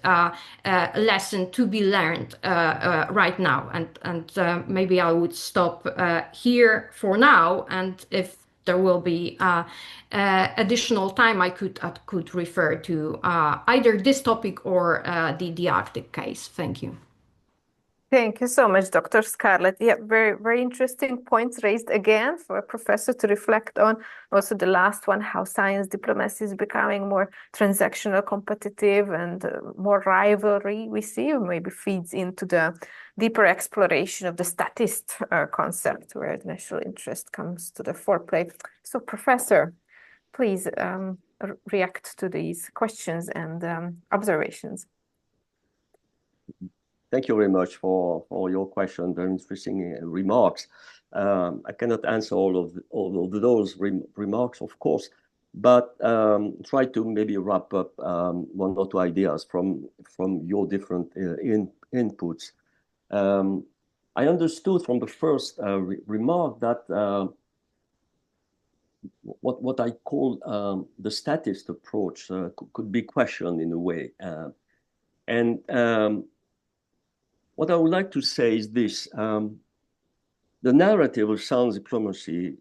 lesson to be learned right now. And maybe I would stop here for now, and if there will be additional time, I could refer to either this topic or the Arctic case. Thank you. Thank you so much, Dr. Scarlett. Yeah, very, very interesting points raised again for a professor to reflect on. Also the last one, how science diplomacy is becoming more transactional, competitive, and more rivalry we see, maybe feeds into the deeper exploration of the statist concept, where national interest comes to the foreplay. So, Professor, please react to these questions and observations. Thank you very much for your question. Very interesting remarks. I cannot answer all of those remarks, of course, but try to maybe wrap up one or two ideas from your different inputs. I understood from the first remark that what I call the statist approach could be questioned in a way, and what I would like to say is this: the narrative of science diplomacy,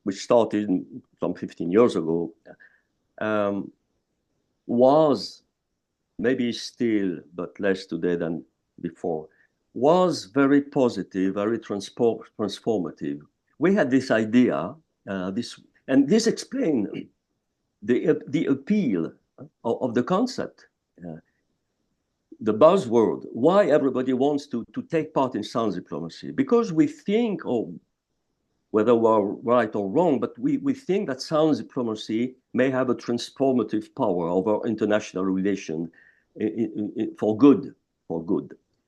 which started some 15 years ago, was maybe still, but less today than before, was very positive, very transformative. We had this idea, and this explained the appeal of the concept. The buzzword, why everybody wants to take part in science diplomacy, because we think, or whether we're right or wrong, but we think that science diplomacy may have a transformative power over international relations for good.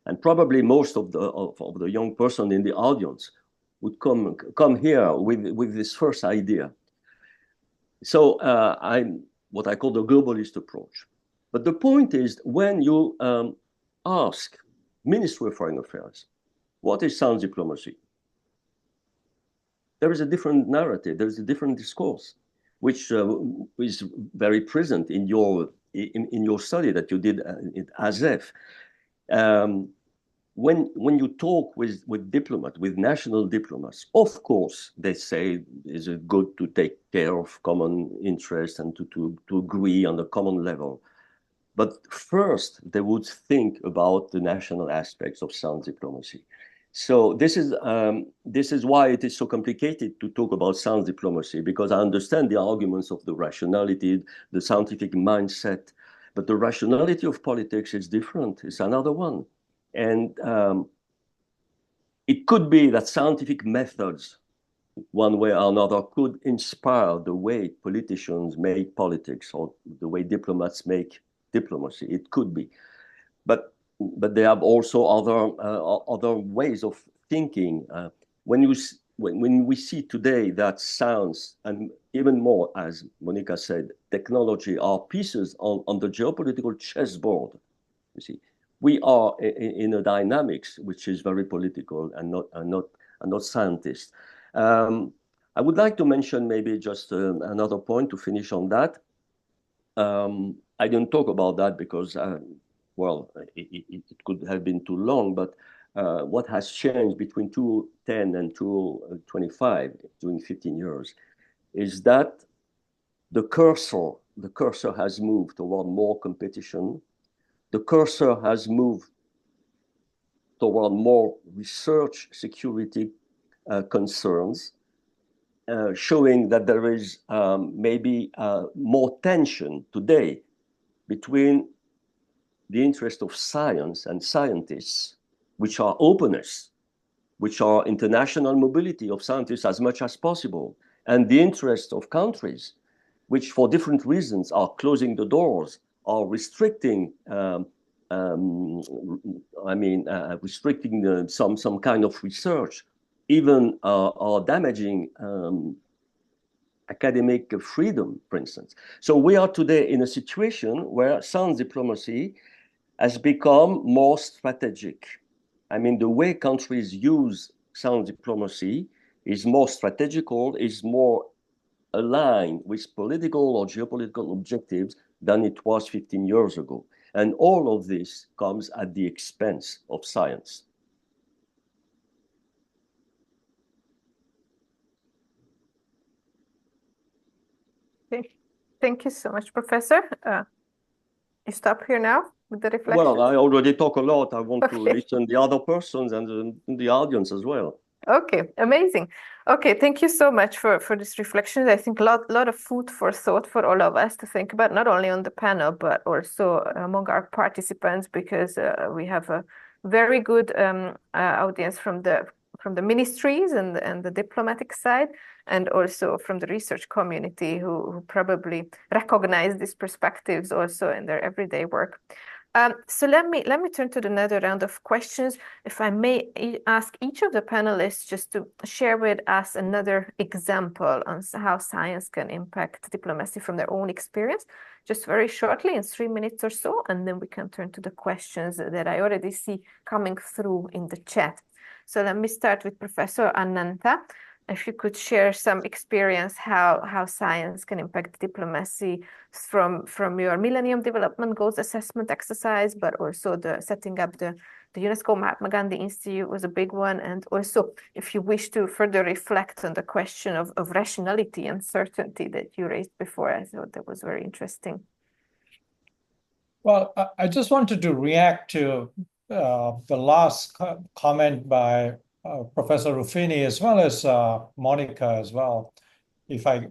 And probably most of the young person in the audience would come here with this first idea. So I'm what I call the globalist approach. But the point is, when you ask Ministry of Foreign Affairs, what is science diplomacy? There is a different narrative, there is a different discourse, which is very present in your study that you did at ASEF. When you talk with diplomats, with national diplomats, of course, they say it's good to take care of common interests and to agree on a common level. But first, they would think about the national aspects of science diplomacy. So this is why it is so complicated to talk about science diplomacy, because I understand the arguments of the rationality, the scientific mindset, but the rationality of politics is different. It's another one. And it could be that scientific methods, one way or another, could inspire the way politicians make politics or the way diplomats make diplomacy. It could be, but they have also other ways of thinking. When we see today that science, and even more, as Monica said, technology are pieces on the geopolitical chessboard. You see, we are in a dynamics which is very political and not scientist. I would like to mention maybe just another point to finish on that. I didn't talk about that because, well, it could have been too long, but what has changed between 2010 and 2025, during 15 years, is that the cursor has moved toward more competition. The cursor has moved toward more research security concerns, showing that there is maybe more tension today between the interest of science and scientists which are openness, which are international mobility of scientists as much as possible, and the interest of countries, which for different reasons are closing the doors, are restricting, restricting some kind of research, even are damaging academic freedom, for instance. So we are today in a situation where science diplomacy has become more strategic. I mean, the way countries use science diplomacy is more strategical, is more aligned with political or geopolitical objectives than it was 15 years ago. And all of this comes at the expense of science. Thank you so much, Professor. You stop here now with the reflection? Well, I already talk a lot. I want to listen to the other persons and the audience as well. Okay, amazing. Okay, thank you so much for this reflection. I think a lot of food for thought for all of us to think about, not only on the panel, but also among our participants, because we have a very good audience from the ministries and the diplomatic side, and also from the research community who probably recognize these perspectives also in their everyday work. So let me turn to another round of questions. If I may ask each of the panelists just to share with us another example on how science can impact diplomacy from their own experience, just very shortly in 3 minutes or so, and then we can turn to the questions that I already see coming through in the chat. So let me start with Professor Ananta. If you could share some experience how science can impact diplomacy from your Millennium Development Goals assessment exercise, but also the setting up the UNESCO Mahatma Gandhi Institute was a big one. And also, if you wish to further reflect on the question of rationality and certainty that you raised before, I thought that was very interesting. Well, I just wanted to react to the last comment by Professor Ruffini, as well as Monica as well. If I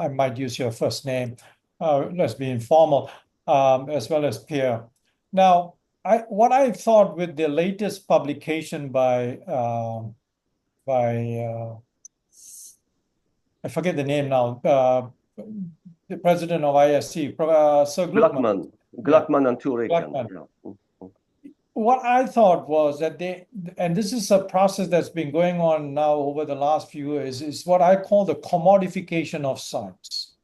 might use your first name, let's be informal, as well as Pierre. Now, what I thought with the latest publication by I forget the name now, the president of ISC, Sir Gluckman. Gluckman and Turek. Yeah. What I thought was that and this is a process that's been going on now over the last few years, is what I call the commodification of science.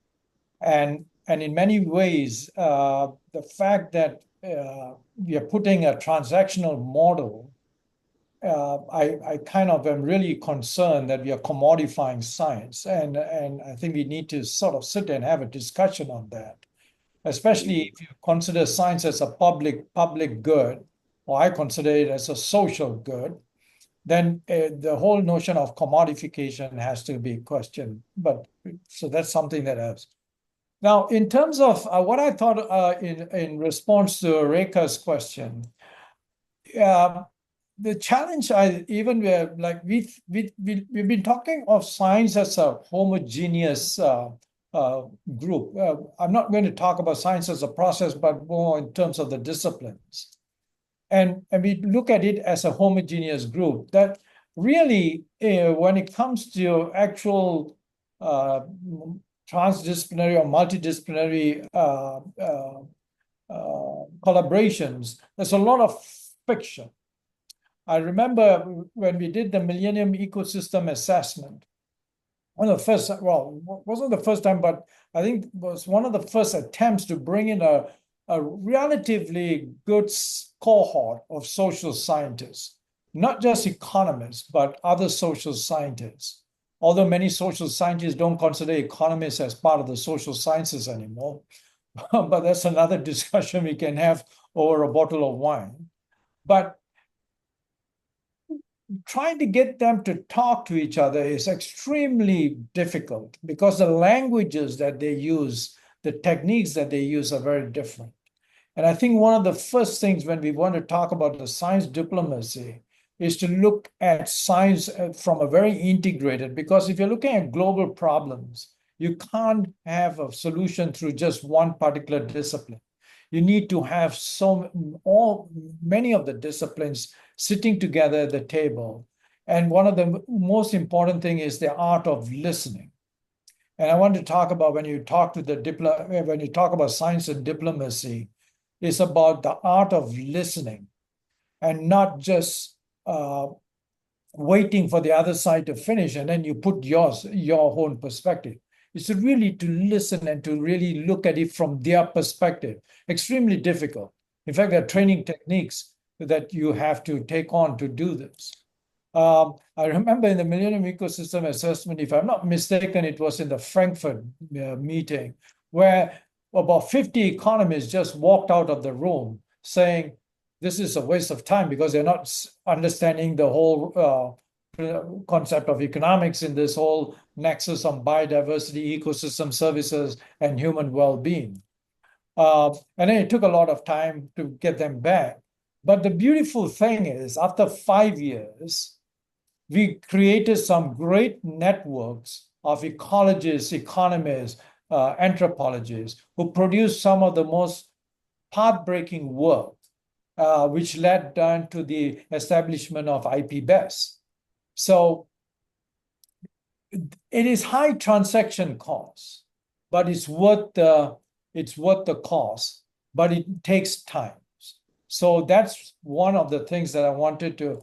And in many ways, the fact that we are putting a transactional model, I kind of am really concerned that we are commodifying science. And I think we need to sort of sit and have a discussion on that, especially if you consider science as a public good, or I consider it as a social good, then the whole notion of commodification has to be questioned. But so that's something that has. Now, in terms of what I thought in response to Rekha's question, the challenge we've been talking of science as a homogeneous group. I'm not going to talk about science as a process, but more in terms of the disciplines. And we look at it as a homogeneous group that really, when it comes to actual transdisciplinary or multidisciplinary collaborations, there's a lot of friction. I remember when we did the Millennium Ecosystem Assessment, one of the first, well, wasn't the first time, but I think it was one of the first attempts to bring in a relatively good cohort of social scientists, not just economists, but other social scientists. Although many social scientists don't consider economists as part of the social sciences anymore, but that's another discussion we can have over a bottle of wine. But trying to get them to talk to each other is extremely difficult because the languages that they use, the techniques that they use are very different. And I think one of the first things when we want to talk about the science diplomacy is to look at science from a very integrated, because if you're looking at global problems, you can't have a solution through just one particular discipline. You need to have many of the disciplines sitting together at the table. And one of the most important thing is the art of listening. And I want to talk about when you talk about science and diplomacy, it's about the art of listening and not just waiting for the other side to finish and then you put your own perspective. It's really to listen and to really look at it from their perspective. Extremely difficult. In fact, there are training techniques that you have to take on to do this. I remember in the Millennium Ecosystem Assessment, if I'm not mistaken, it was in the Frankfurt meeting, where about 50 economists just walked out of the room saying, this is a waste of time because they're not understanding the whole concept of economics in this whole nexus on biodiversity, ecosystem services, and human well-being. And then it took a lot of time to get them back. But the beautiful thing is, after 5 years, we created some great networks of ecologists, economists, anthropologists who produced some of the most path-breaking work, which led down to the establishment of IPBES. So it is high transaction cost, but it's worth the cost, but it takes time. So that's one of the things that I wanted to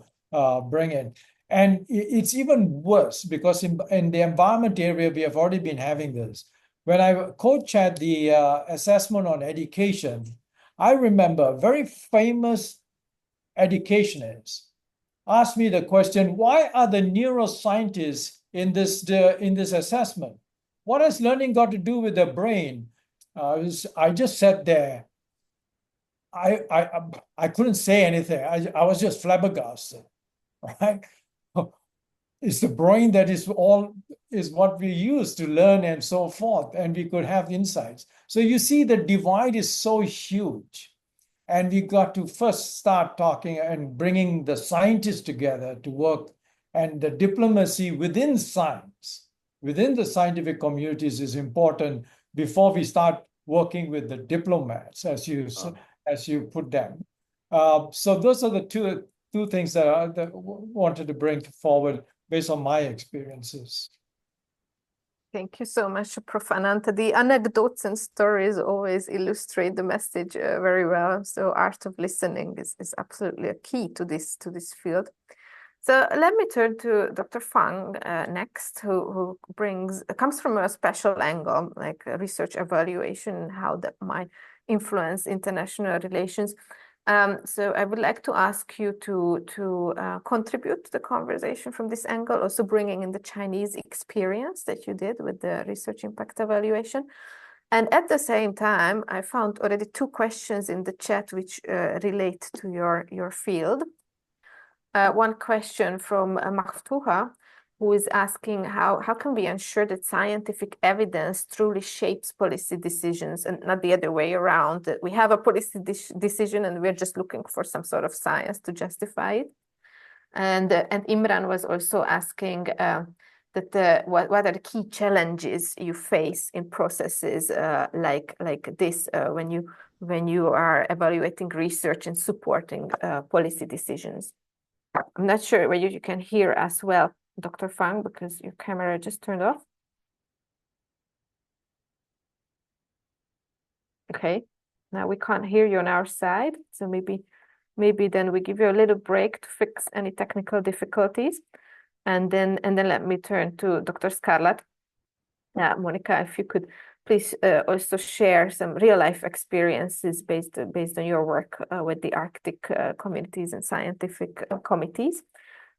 bring in. And it's even worse because in the environment area, we have already been having this. When I co-chaired the assessment on education, I remember a very famous educationist asked me the question, why are the neuroscientists in this assessment? What has learning got to do with the brain? I just sat there. I couldn't say anything. I was just flabbergasted, right? It's the brain that is what we use to learn and so forth, and we could have insights. So you see the divide is so huge. And we got to first start talking and bringing the scientists together to work, and the diplomacy within science, within the scientific communities is important before we start working with the diplomats, as you put them. So those are the two things that I wanted to bring forward based on my experiences. Thank you so much, Prof. Ananta. The anecdotes and stories always illustrate the message very well. So art of listening is absolutely a key to this field. So let me turn to Dr. Fang next, who comes from a special angle, like research evaluation, how that might influence international relations. So I would like to ask you to contribute to the conversation from this angle, also bringing in the Chinese experience that you did with the research impact evaluation. And at the same time, I found already 2 questions in the chat which relate to your field. One question from Maftuha, who is asking how can we ensure that scientific evidence truly shapes policy decisions and not the other way around, that we have a policy decision and we're just looking for some sort of science to justify it. And Imran was also asking what are the key challenges you face in processes like this when you are evaluating research and supporting policy decisions. I'm not sure whether you can hear as well, Dr. Fang, because your camera just turned off. Okay, now we can't hear you on our side, so maybe then we give you a little break to fix any technical difficulties, and then let me turn to Dr. Scarlett. Monica, if you could please also share some real life experiences based on your work with the Arctic communities and scientific committees.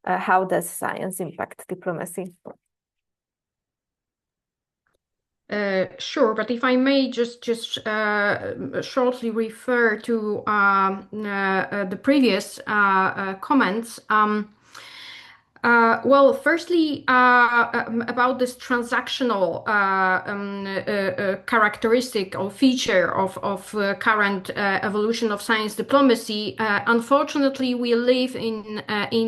How does science impact diplomacy? Sure, but if I may just shortly refer to the previous comments. Well, firstly, about this transactional characteristic or feature of current evolution of science diplomacy, unfortunately, we live in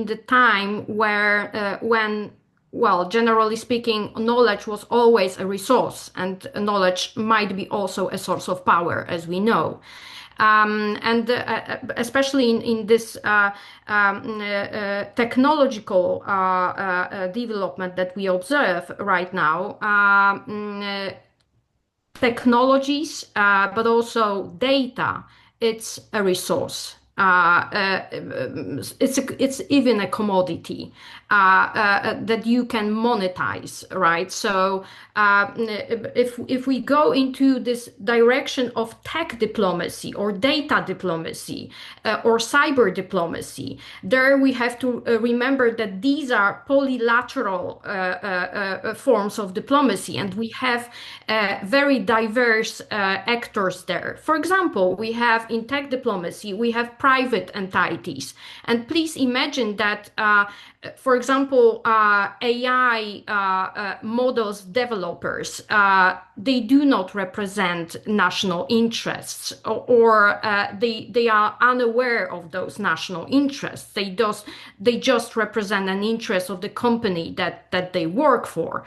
the time where when, well, generally speaking, knowledge was always a resource, and knowledge might be also a source of power, as we know. And especially in this technological development that we observe right now, technologies, but also data, it's a resource. It's even a commodity that you can monetize, right? So if we go into this direction of tech diplomacy or data diplomacy or cyber diplomacy, there we have to remember that these are polylateral forms of diplomacy, and we have very diverse actors there. For example, we have in tech diplomacy, we have private entities. And please imagine that, for example, AI models developers, they do not represent national interests, or they are unaware of those national interests. They just represent an interest of the company that they work for,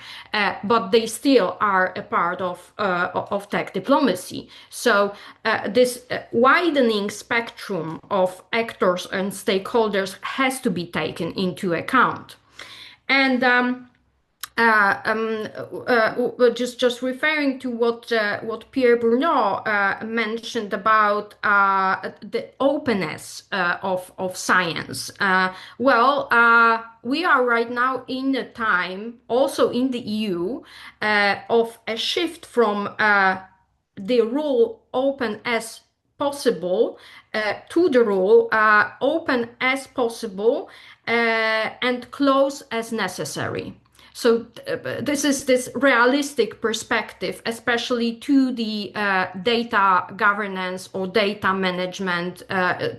but they still are a part of tech diplomacy. So this widening spectrum of actors and stakeholders has to be taken into account. And just referring to what Pierre Bourneau mentioned about the openness of science. We are right now in a time, also in the EU, of a shift from the rule open as possible to the rule open as possible and close as necessary. So this is this realistic perspective, especially to the data governance or data management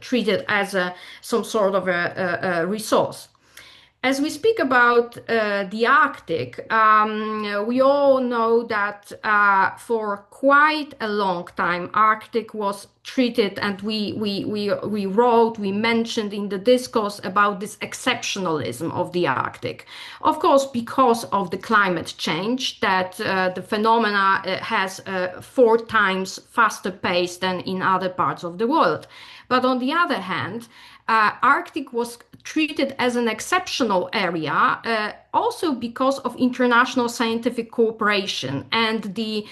treated as some sort of a resource. As we speak about the Arctic, we all know that for quite a long time, Arctic was treated, and we mentioned in the discourse about this exceptionalism of the Arctic. Of course, because of the climate change, that the phenomena has 4 times faster pace than in other parts of the world. But on the other hand, Arctic was treated as an exceptional area, also because of international scientific cooperation and the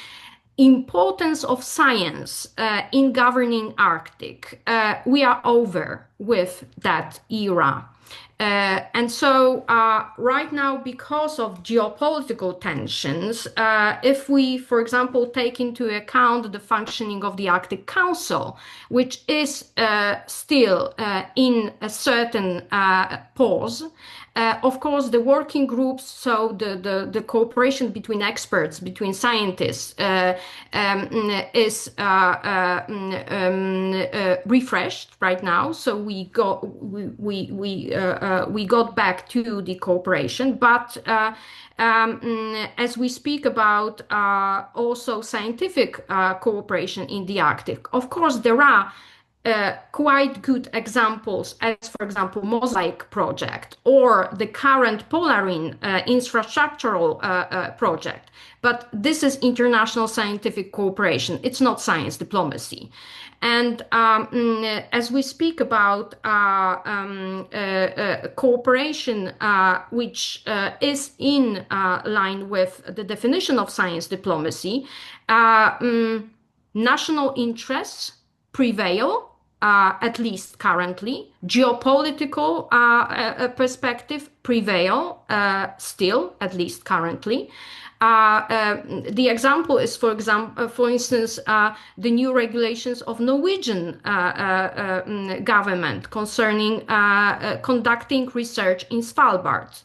importance of science in governing Arctic. We are over with that era. And so right now, because of geopolitical tensions, if we, for example, take into account the functioning of the Arctic Council, which is still in a certain pause, of course, the working groups, so the cooperation between experts, between scientists, is refreshed right now. So we got back to the cooperation, but as we speak about also scientific cooperation in the Arctic, of course, there are quite good examples, as for example, Mosaic project or the current Polarin infrastructural project. But this is international scientific cooperation. It's not science diplomacy. And as we speak about cooperation, which is in line with the definition of science diplomacy, national interests prevail, at least currently. Geopolitical perspective prevail still, at least currently. The example is, for instance, the new regulations of Norwegian government concerning conducting research in Svalbard,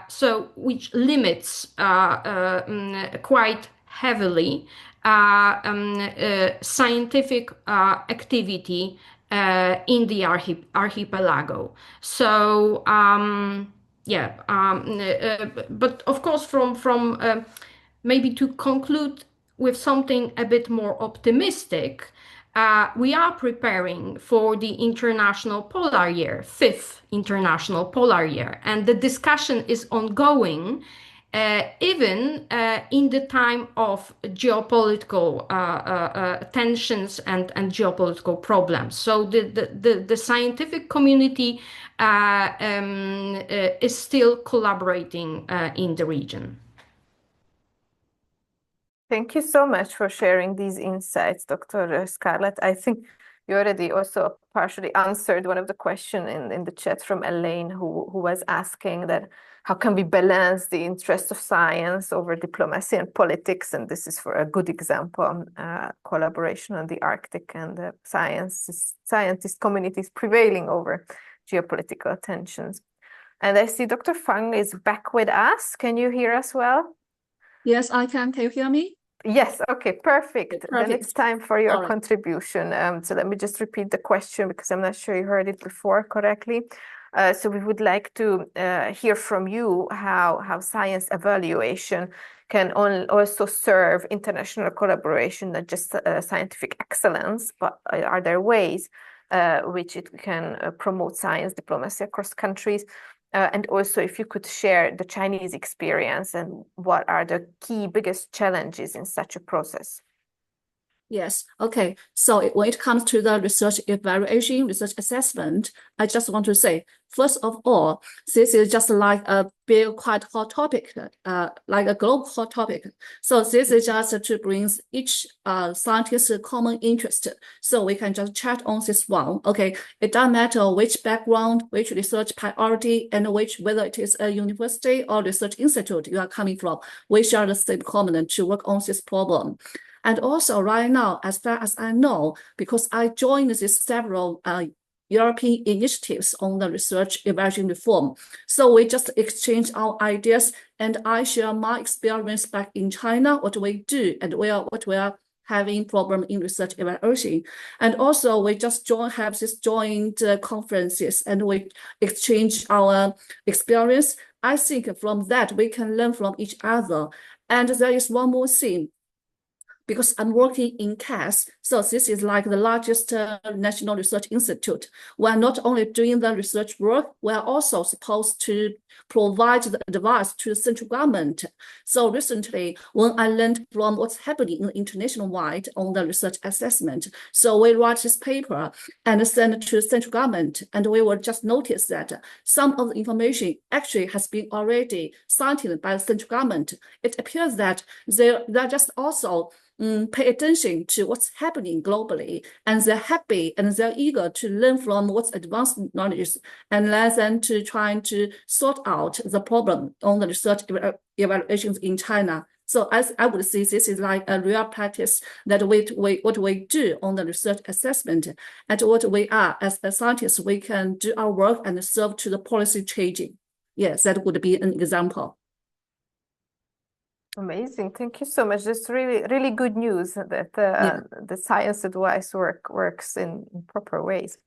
so which limits quite heavily scientific activity in the archipelago. So but of course, from maybe to conclude with something a bit more optimistic, we are preparing for the International Polar Year, 5th International Polar Year, and the discussion is ongoing even in the time of geopolitical tensions and geopolitical problems. So the scientific community is still collaborating in the region. Thank you so much for sharing these insights, Dr. Scarlett. I think you already also partially answered one of the questions in the chat from Elaine, who was asking that how can we balance the interest of science over diplomacy and politics? And this is for a good example, collaboration on the Arctic and the scientist communities prevailing over geopolitical tensions. And I see Dr. Fang is back with us. Can you hear us well? Yes, I can. Can you hear me? Yes, okay, perfect. Then Perfect. it's time for your All right. contribution. So let me just repeat the question because I'm not sure you heard it before correctly. So we would like to hear from you how science evaluation can also serve international collaboration, not just scientific excellence, but are there ways which it can promote science diplomacy across countries? And also, if you could share the Chinese experience and what are the key biggest challenges in such a process? Yes. Okay. So when it comes to the research evaluation, research assessment, I just want to say, first of all, this is just like a big, quite hot topic, like a global hot topic. So this is just to bring each scientist a common interest. So we can just chat on this one. Okay. It doesn't matter which background, which research priority, and whether it is a university or research institute you are coming from. We share the same common to work on this problem. And also right now, as far as I know, because I joined these several European initiatives on the research evaluation reform. So we just exchange our ideas and I share my experience back in China, what we do and what we are having problem in research evaluation. And also we just have these joint conferences and we exchange our experience. I think from that we can learn from each other. And there is one more thing. Because I'm working in CAS, so this is like the largest national research institute. We're not only doing the research work, we're also supposed to provide the advice to the central government. So recently, when I learned from what's happening international wide on the research assessment, so we write this paper and send it to the central government, and we will just notice that some of the information actually has been already cited by the central government. It appears that they're just also pay attention to what's happening globally, and they're happy and they're eager to learn from what's advanced knowledge and then to trying to sort out the problem on the research evaluations in China. So as I would say, this is like a real practice that what we do on the research assessment and what we are as a scientist, we can do our work and serve to the policy changing. Yes, that would be an example. Amazing. Thank you so much. That's really, really good news that the science advice works in proper ways.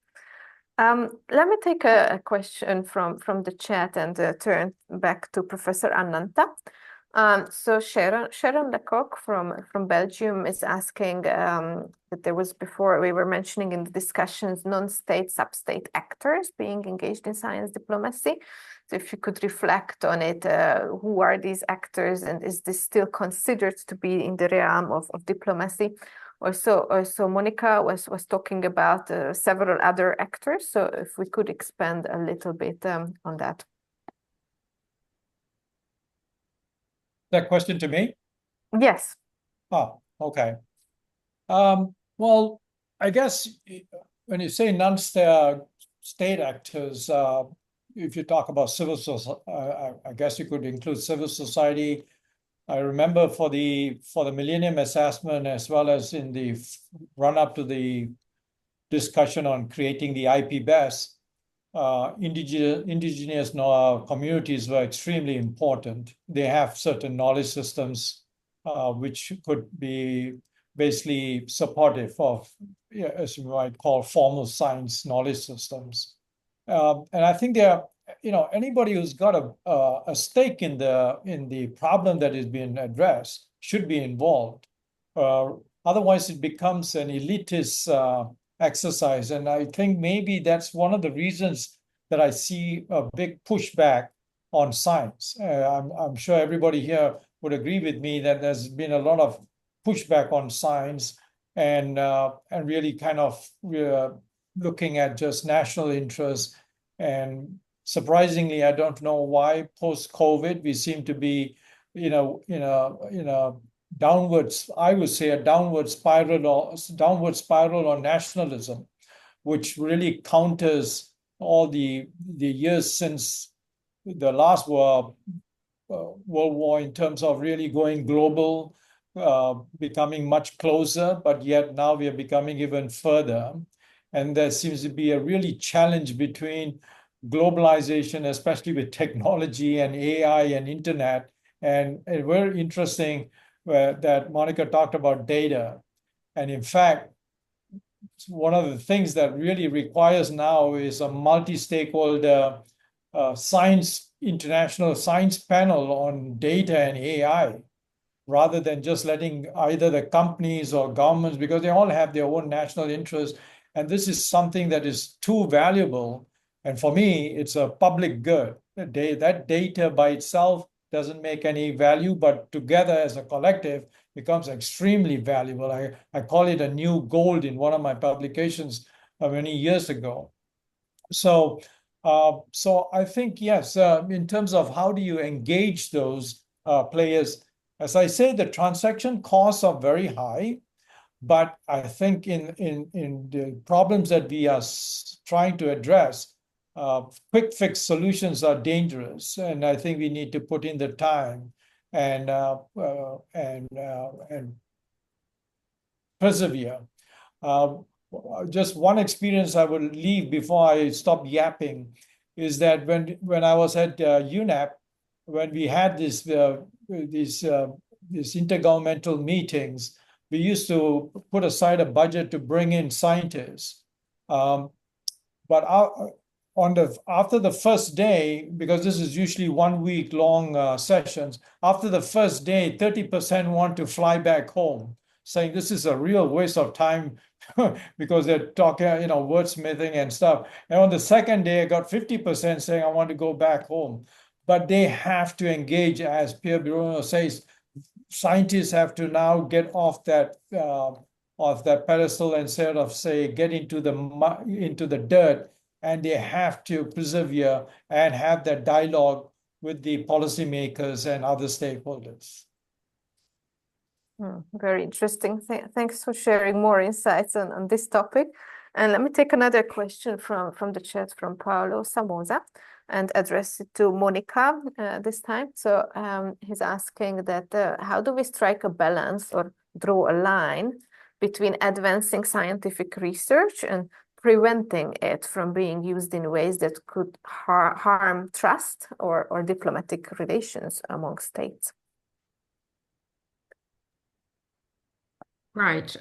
Let me take a question from the chat and turn back to Professor Ananta. So Sharon Lecoq from Belgium is asking that there was before we were mentioning in the discussions non-state sub-state actors being engaged in science diplomacy. So if you could reflect on it, who are these actors and is this still considered to be in the realm of diplomacy? Also Monica was talking about several other actors. So if we could expand a little bit on that. That question to me? Yes. Oh, okay. Well, I guess when you say non-state actors, if you talk about civil society, I guess you could include civil society. I remember for the Millennium Assessment, as well as in the run-up to the discussion on creating the IPBES, indigenous communities were extremely important. They have certain knowledge systems which could be basically supportive of, as you might call, formal science knowledge systems. And I think there are, anybody who's got a stake in the problem that is being addressed should be involved. Otherwise, it becomes an elitist exercise. And I think maybe that's one of the reasons that I see a big pushback on science. I'm sure everybody here would agree with me that there's been a lot of pushback on science and really kind of looking at just national interest. And surprisingly, I don't know why post-COVID we seem to be, in a downwards, I would say a downward spiral on nationalism, which really counters all the years since the last World War in terms of really going global, becoming much closer, but yet now we are becoming even further. And there seems to be a really challenge between globalization, especially with technology and AI and internet. And very interesting that Monica talked about data. And in fact, one of the things that really requires now is a multi-stakeholder international science panel on data and AI, rather than just letting either the companies or governments, because they all have their own national interests. And this is something that is too valuable. And for me, it's a public good. That data by itself doesn't make any value, but together as a collective becomes extremely valuable. I call it a new gold in one of my publications many years ago. So I think, yes, in terms of how do you engage those players, as I say, the transaction costs are very high, but I think in the problems that we are trying to address, quick fix solutions are dangerous, and I think we need to put in the time and persevere. Just one experience I will leave before I stop yapping is that when I was at UNEP, when we had these intergovernmental meetings, we used to put aside a budget to bring in scientists. But after the first day, because this is usually 1 week long sessions, after the first day, 30% want to fly back home, saying this is a real waste of time because they're talking, wordsmithing and stuff. And on the second day, I got 50% saying I want to go back home. But they have to engage, as Pierre Bruno says, scientists have to now get off that pedestal and sort of say, get into the dirt, and they have to persevere and have that dialogue with the policymakers and other stakeholders. Very interesting. Thanks for sharing more insights on this topic. And let me take another question from the chat from Paolo Samosa and address it to Monica this time. So he's asking that how do we strike a balance or draw a line between advancing scientific research and preventing it from being used in ways that could harm trust or diplomatic relations among states? Right.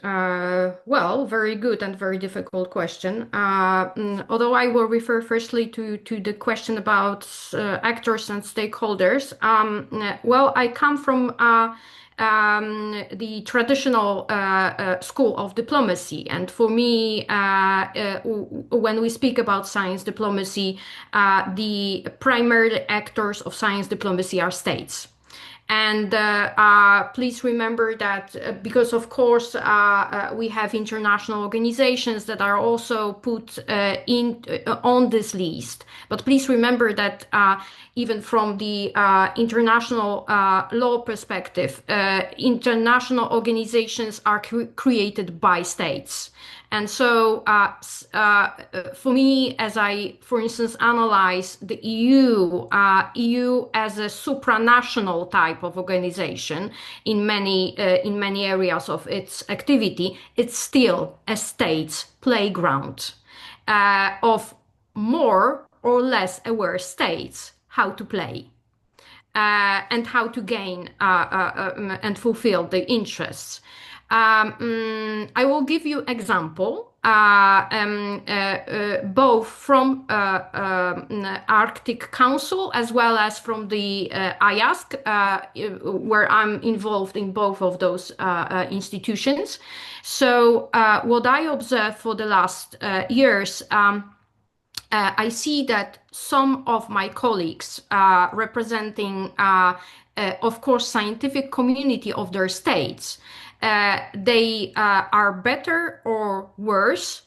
Well, very good and very difficult question. Although I will refer firstly to the question about actors and stakeholders. Well, I come from the traditional school of diplomacy. And for me, when we speak about science diplomacy, the primary actors of science diplomacy are states. And please remember that because, of course, we have international organizations that are also put on this list. But please remember that even from the international law perspective, international organizations are created by states. And so for me, as I, for instance, analyze the EU as a supranational type of organization in many areas of its activity, it's still a state's playground of more or less aware states how to play. And how to gain and fulfill the interests. I will give you example, both from Arctic Council as well as from the IASC, where I'm involved in both of those institutions. So what I observed for the last years, I see that some of my colleagues representing, of course, scientific community of their states, they are better or worse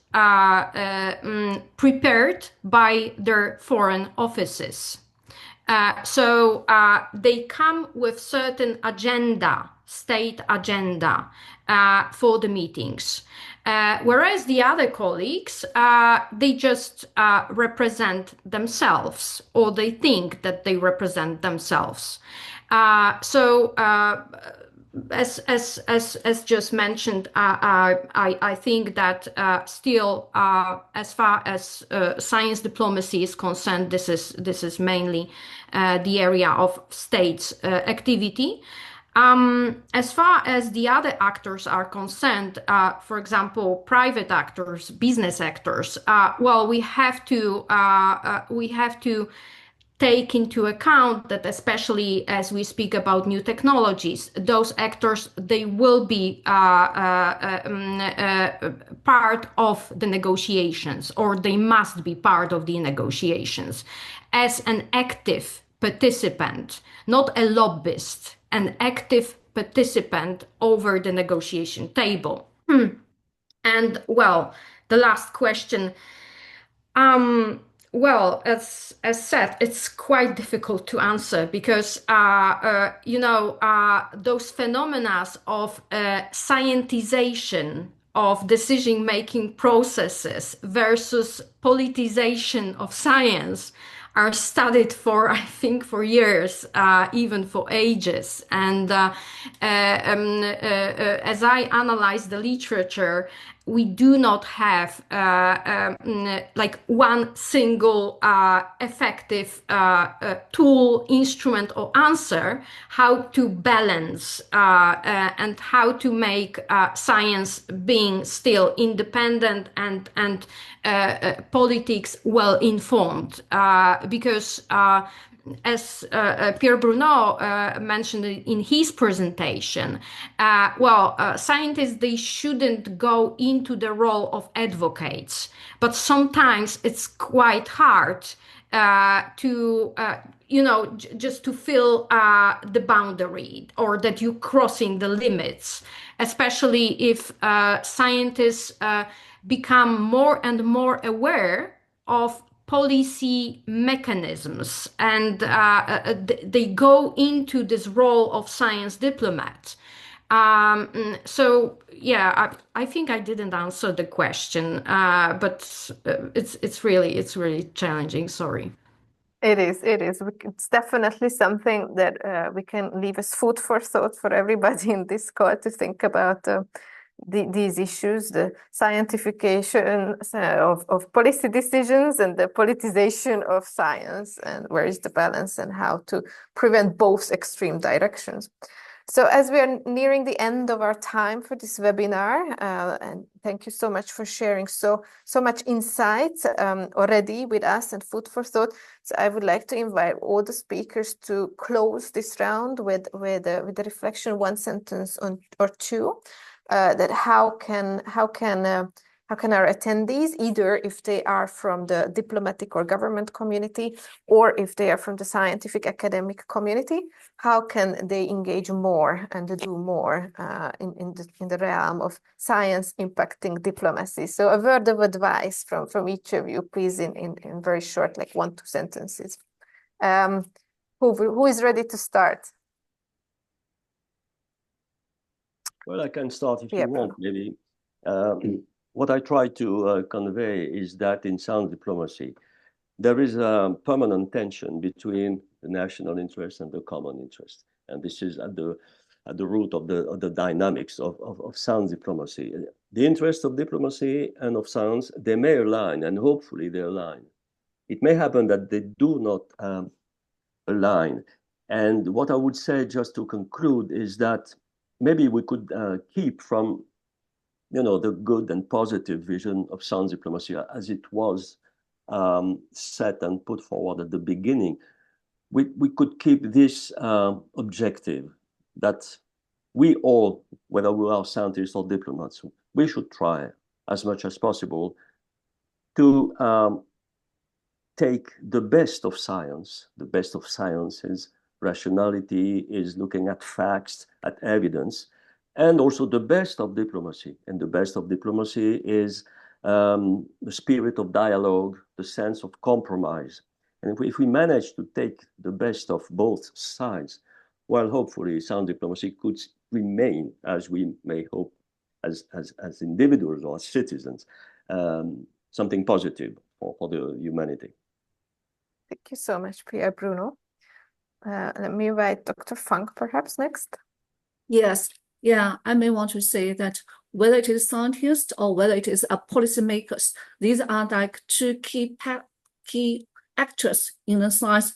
prepared by their foreign offices. So they come with certain agenda, state agenda for the meetings. Whereas the other colleagues, they just represent themselves, or they think that they represent themselves. As just mentioned, I think that still, as far as science diplomacy is concerned, this is mainly the area of states' activity. As far as the other actors are concerned, for example, private actors, business actors, well, we have to take into account that, especially as we speak about new technologies, those actors, they will be part of the negotiations, or they must be part of the negotiations as an active participant, not a lobbyist, an active participant over the negotiation table. And well, the last question. Well, as said, it's quite difficult to answer because, those phenomena of scientization of decision-making processes versus politicization of science are studied for, I think, for years, even for ages. And as I analyze the literature, we do not have like one single effective tool, instrument, or answer how to balance and how to make science being still independent and politics well informed, because as Pierre Bruno mentioned in his presentation, scientists, they shouldn't go into the role of advocates, but sometimes it's quite hard to just to fill the boundary, or that you're crossing the limits, especially if scientists become more and more aware of policy mechanisms, and they go into this role of science diplomat. So yeah, I think I didn't answer the question, but it's really challenging. Sorry. It is. It's definitely something that we can leave as food for thought for everybody in this call to think about. These issues, the scientification of policy decisions and the politicization of science, and where is the balance and how to prevent both extreme directions. So as we are nearing the end of our time for this webinar, and thank you so much for sharing so much insight already with us and food for thought. So I would like to invite all the speakers to close this round with a reflection, one sentence or two. That how can our attendees, either if they are from the diplomatic or government community, or if they are from the scientific academic community, how can they engage more and do more in the realm of science impacting diplomacy? So a word of advice from each of you, please, in very short, like 1-2 sentences. Who is ready to start? Well, I can start if you want, maybe. What I try to convey is that in science diplomacy, there is a permanent tension between the national interest and the common interest. And this is at the root of the dynamics of science diplomacy. The interests of diplomacy and of science, they may align, and hopefully they align. It may happen that they do not align. And what I would say, just to conclude, is that maybe we could keep from, the good and positive vision of science diplomacy as it was set and put forward at the beginning. We could keep this objective that we all, whether we are scientists or diplomats, we should try as much as possible to take the best of science. The best of science is rationality, is looking at facts, at evidence, and also the best of diplomacy. And the best of diplomacy is the spirit of dialogue, the sense of compromise. And if we manage to take the best of both sides, well, hopefully sound diplomacy could remain, as we may hope, as individuals or as citizens, something positive for the humanity. Thank you so much, Pierre Bruno. Let me invite Dr. Funk perhaps next. Yes, yeah, I may want to say that whether it is scientists or whether it is policymakers, these are like two key actors in the science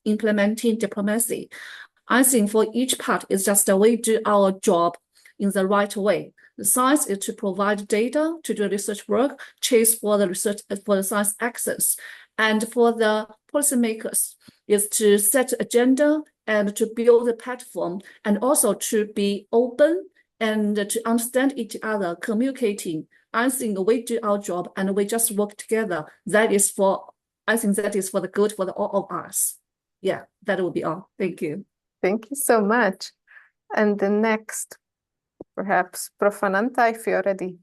implementing diplomacy. I think for each part, it's just that we do our job in the right way. The science is to provide data to do research work, chase for the research for the science access, and for the policymakers is to set agenda and to build a platform, and also to be open and to understand each other, communicating. I think we do our job and we just work together. I think that is for the good for all of us. Yeah, that will be all. Thank you. Thank you so much. And the next, perhaps, Prof. Ananta, if you're ready.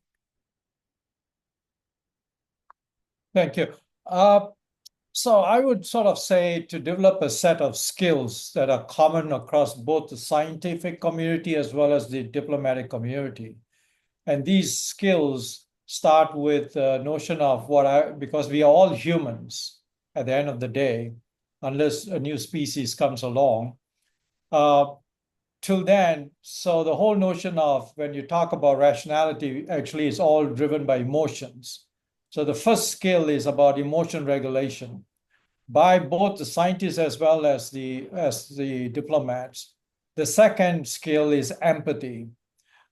Thank you. So I would sort of say to develop a set of skills that are common across both the scientific community as well as the diplomatic community. And these skills start with the notion of because we are all humans at the end of the day, unless a new species comes along. Till then, so the whole notion of when you talk about rationality actually is all driven by emotions. So the first skill is about emotion regulation by both the scientists as well as the diplomats. The second skill is empathy.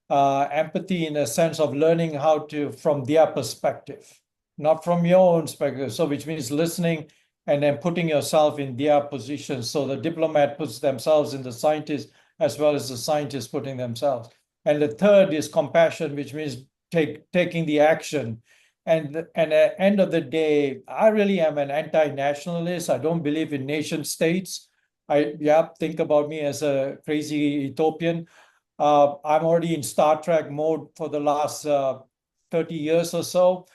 Empathy in a sense of learning how to, from their perspective, not from your own perspective. So which means listening and then putting yourself in their position. So the diplomat puts themselves in the scientist as well as the scientists putting themselves. And the third is compassion, which means taking the action. And at the end of the day, I really am an anti-nationalist. I don't believe in nation states. Think about me as a crazy utopian. I'm already in Star Trek mode for the last 30 years or so.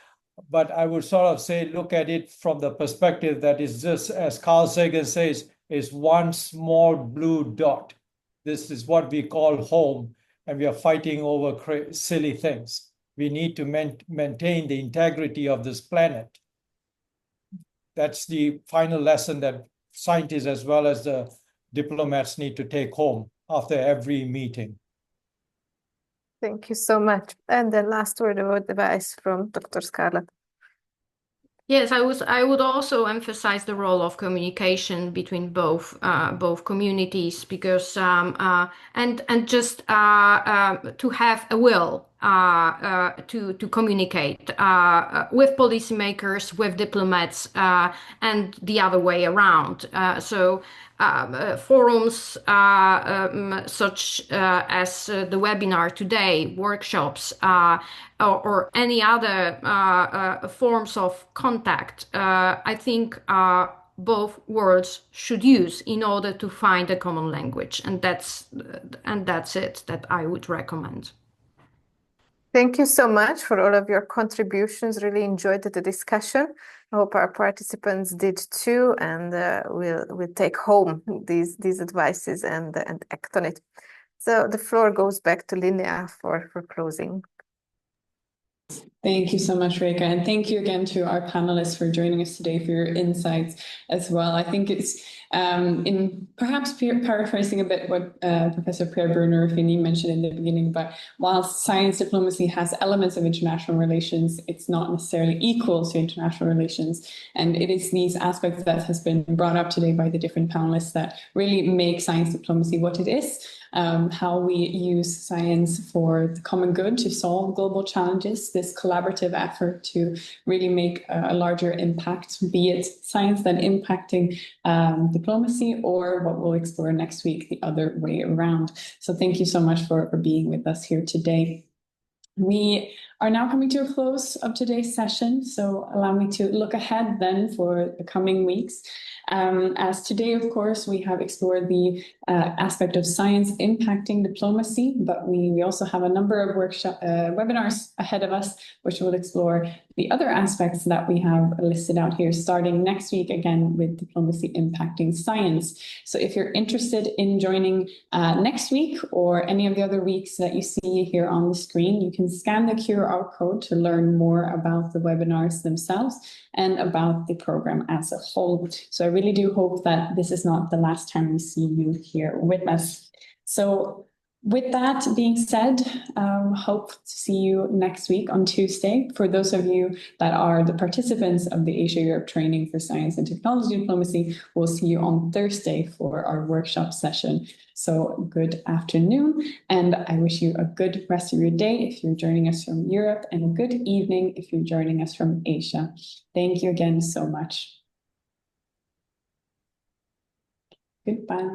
But I would sort of say, look at it from the perspective that is just, as Carl Sagan says, is one small blue dot. This is what we call home, and we are fighting over silly things. We need to maintain the integrity of this planet. That's the final lesson that scientists as well as the diplomats need to take home after every meeting. Thank you so much. And the last word of advice from Dr. Scarlett. Yes, I would also emphasize the role of communication between both communities, because and just to have a will to communicate with policymakers, with diplomats, and the other way around. So forums such as the webinar today, workshops, or any other forms of contact, I think both worlds should use in order to find a common language, and that's it that I would recommend. Thank you so much for all of your contributions. Really enjoyed the discussion. I hope our participants did too, and we'll take home these advices and act on it. So the floor goes back to Linnea for closing. Thank you so much, Reka, and thank you again to our panelists for joining us today, for your insights as well. I think it's in perhaps paraphrasing a bit what Professor Pierre Bruno Ruffini mentioned in the beginning, but while science diplomacy has elements of international relations, it's not necessarily equal to international relations. And it is these aspects that has been brought up today by the different panelists that really make science diplomacy what it is. How we use science for the common good to solve global challenges, this collaborative effort to really make a larger impact, be it science then impacting diplomacy, or what we'll explore next week, the other way around. So thank you so much for being with us here today. We are now coming to a close of today's session, so allow me to look ahead then for the coming weeks. As today, of course, we have explored the aspect of science impacting diplomacy, but we also have a number of webinars ahead of us, which will explore the other aspects that we have listed out here, starting next week again with diplomacy impacting science. So if you're interested in joining next week or any of the other weeks that you see here on the screen, you can scan the QR code to learn more about the webinars themselves and about the program as a whole. So I really do hope that this is not the last time we see you here with us. So with that being said, hope to see you next week on Tuesday. For those of you that are the participants of the Asia-Europe Training for Science and Technology Diplomacy, we'll see you on Thursday for our workshop session. So good afternoon, and I wish you a good rest of your day if you're joining us from Europe, and a good evening if you're joining us from Asia. Thank you again so much. Goodbye.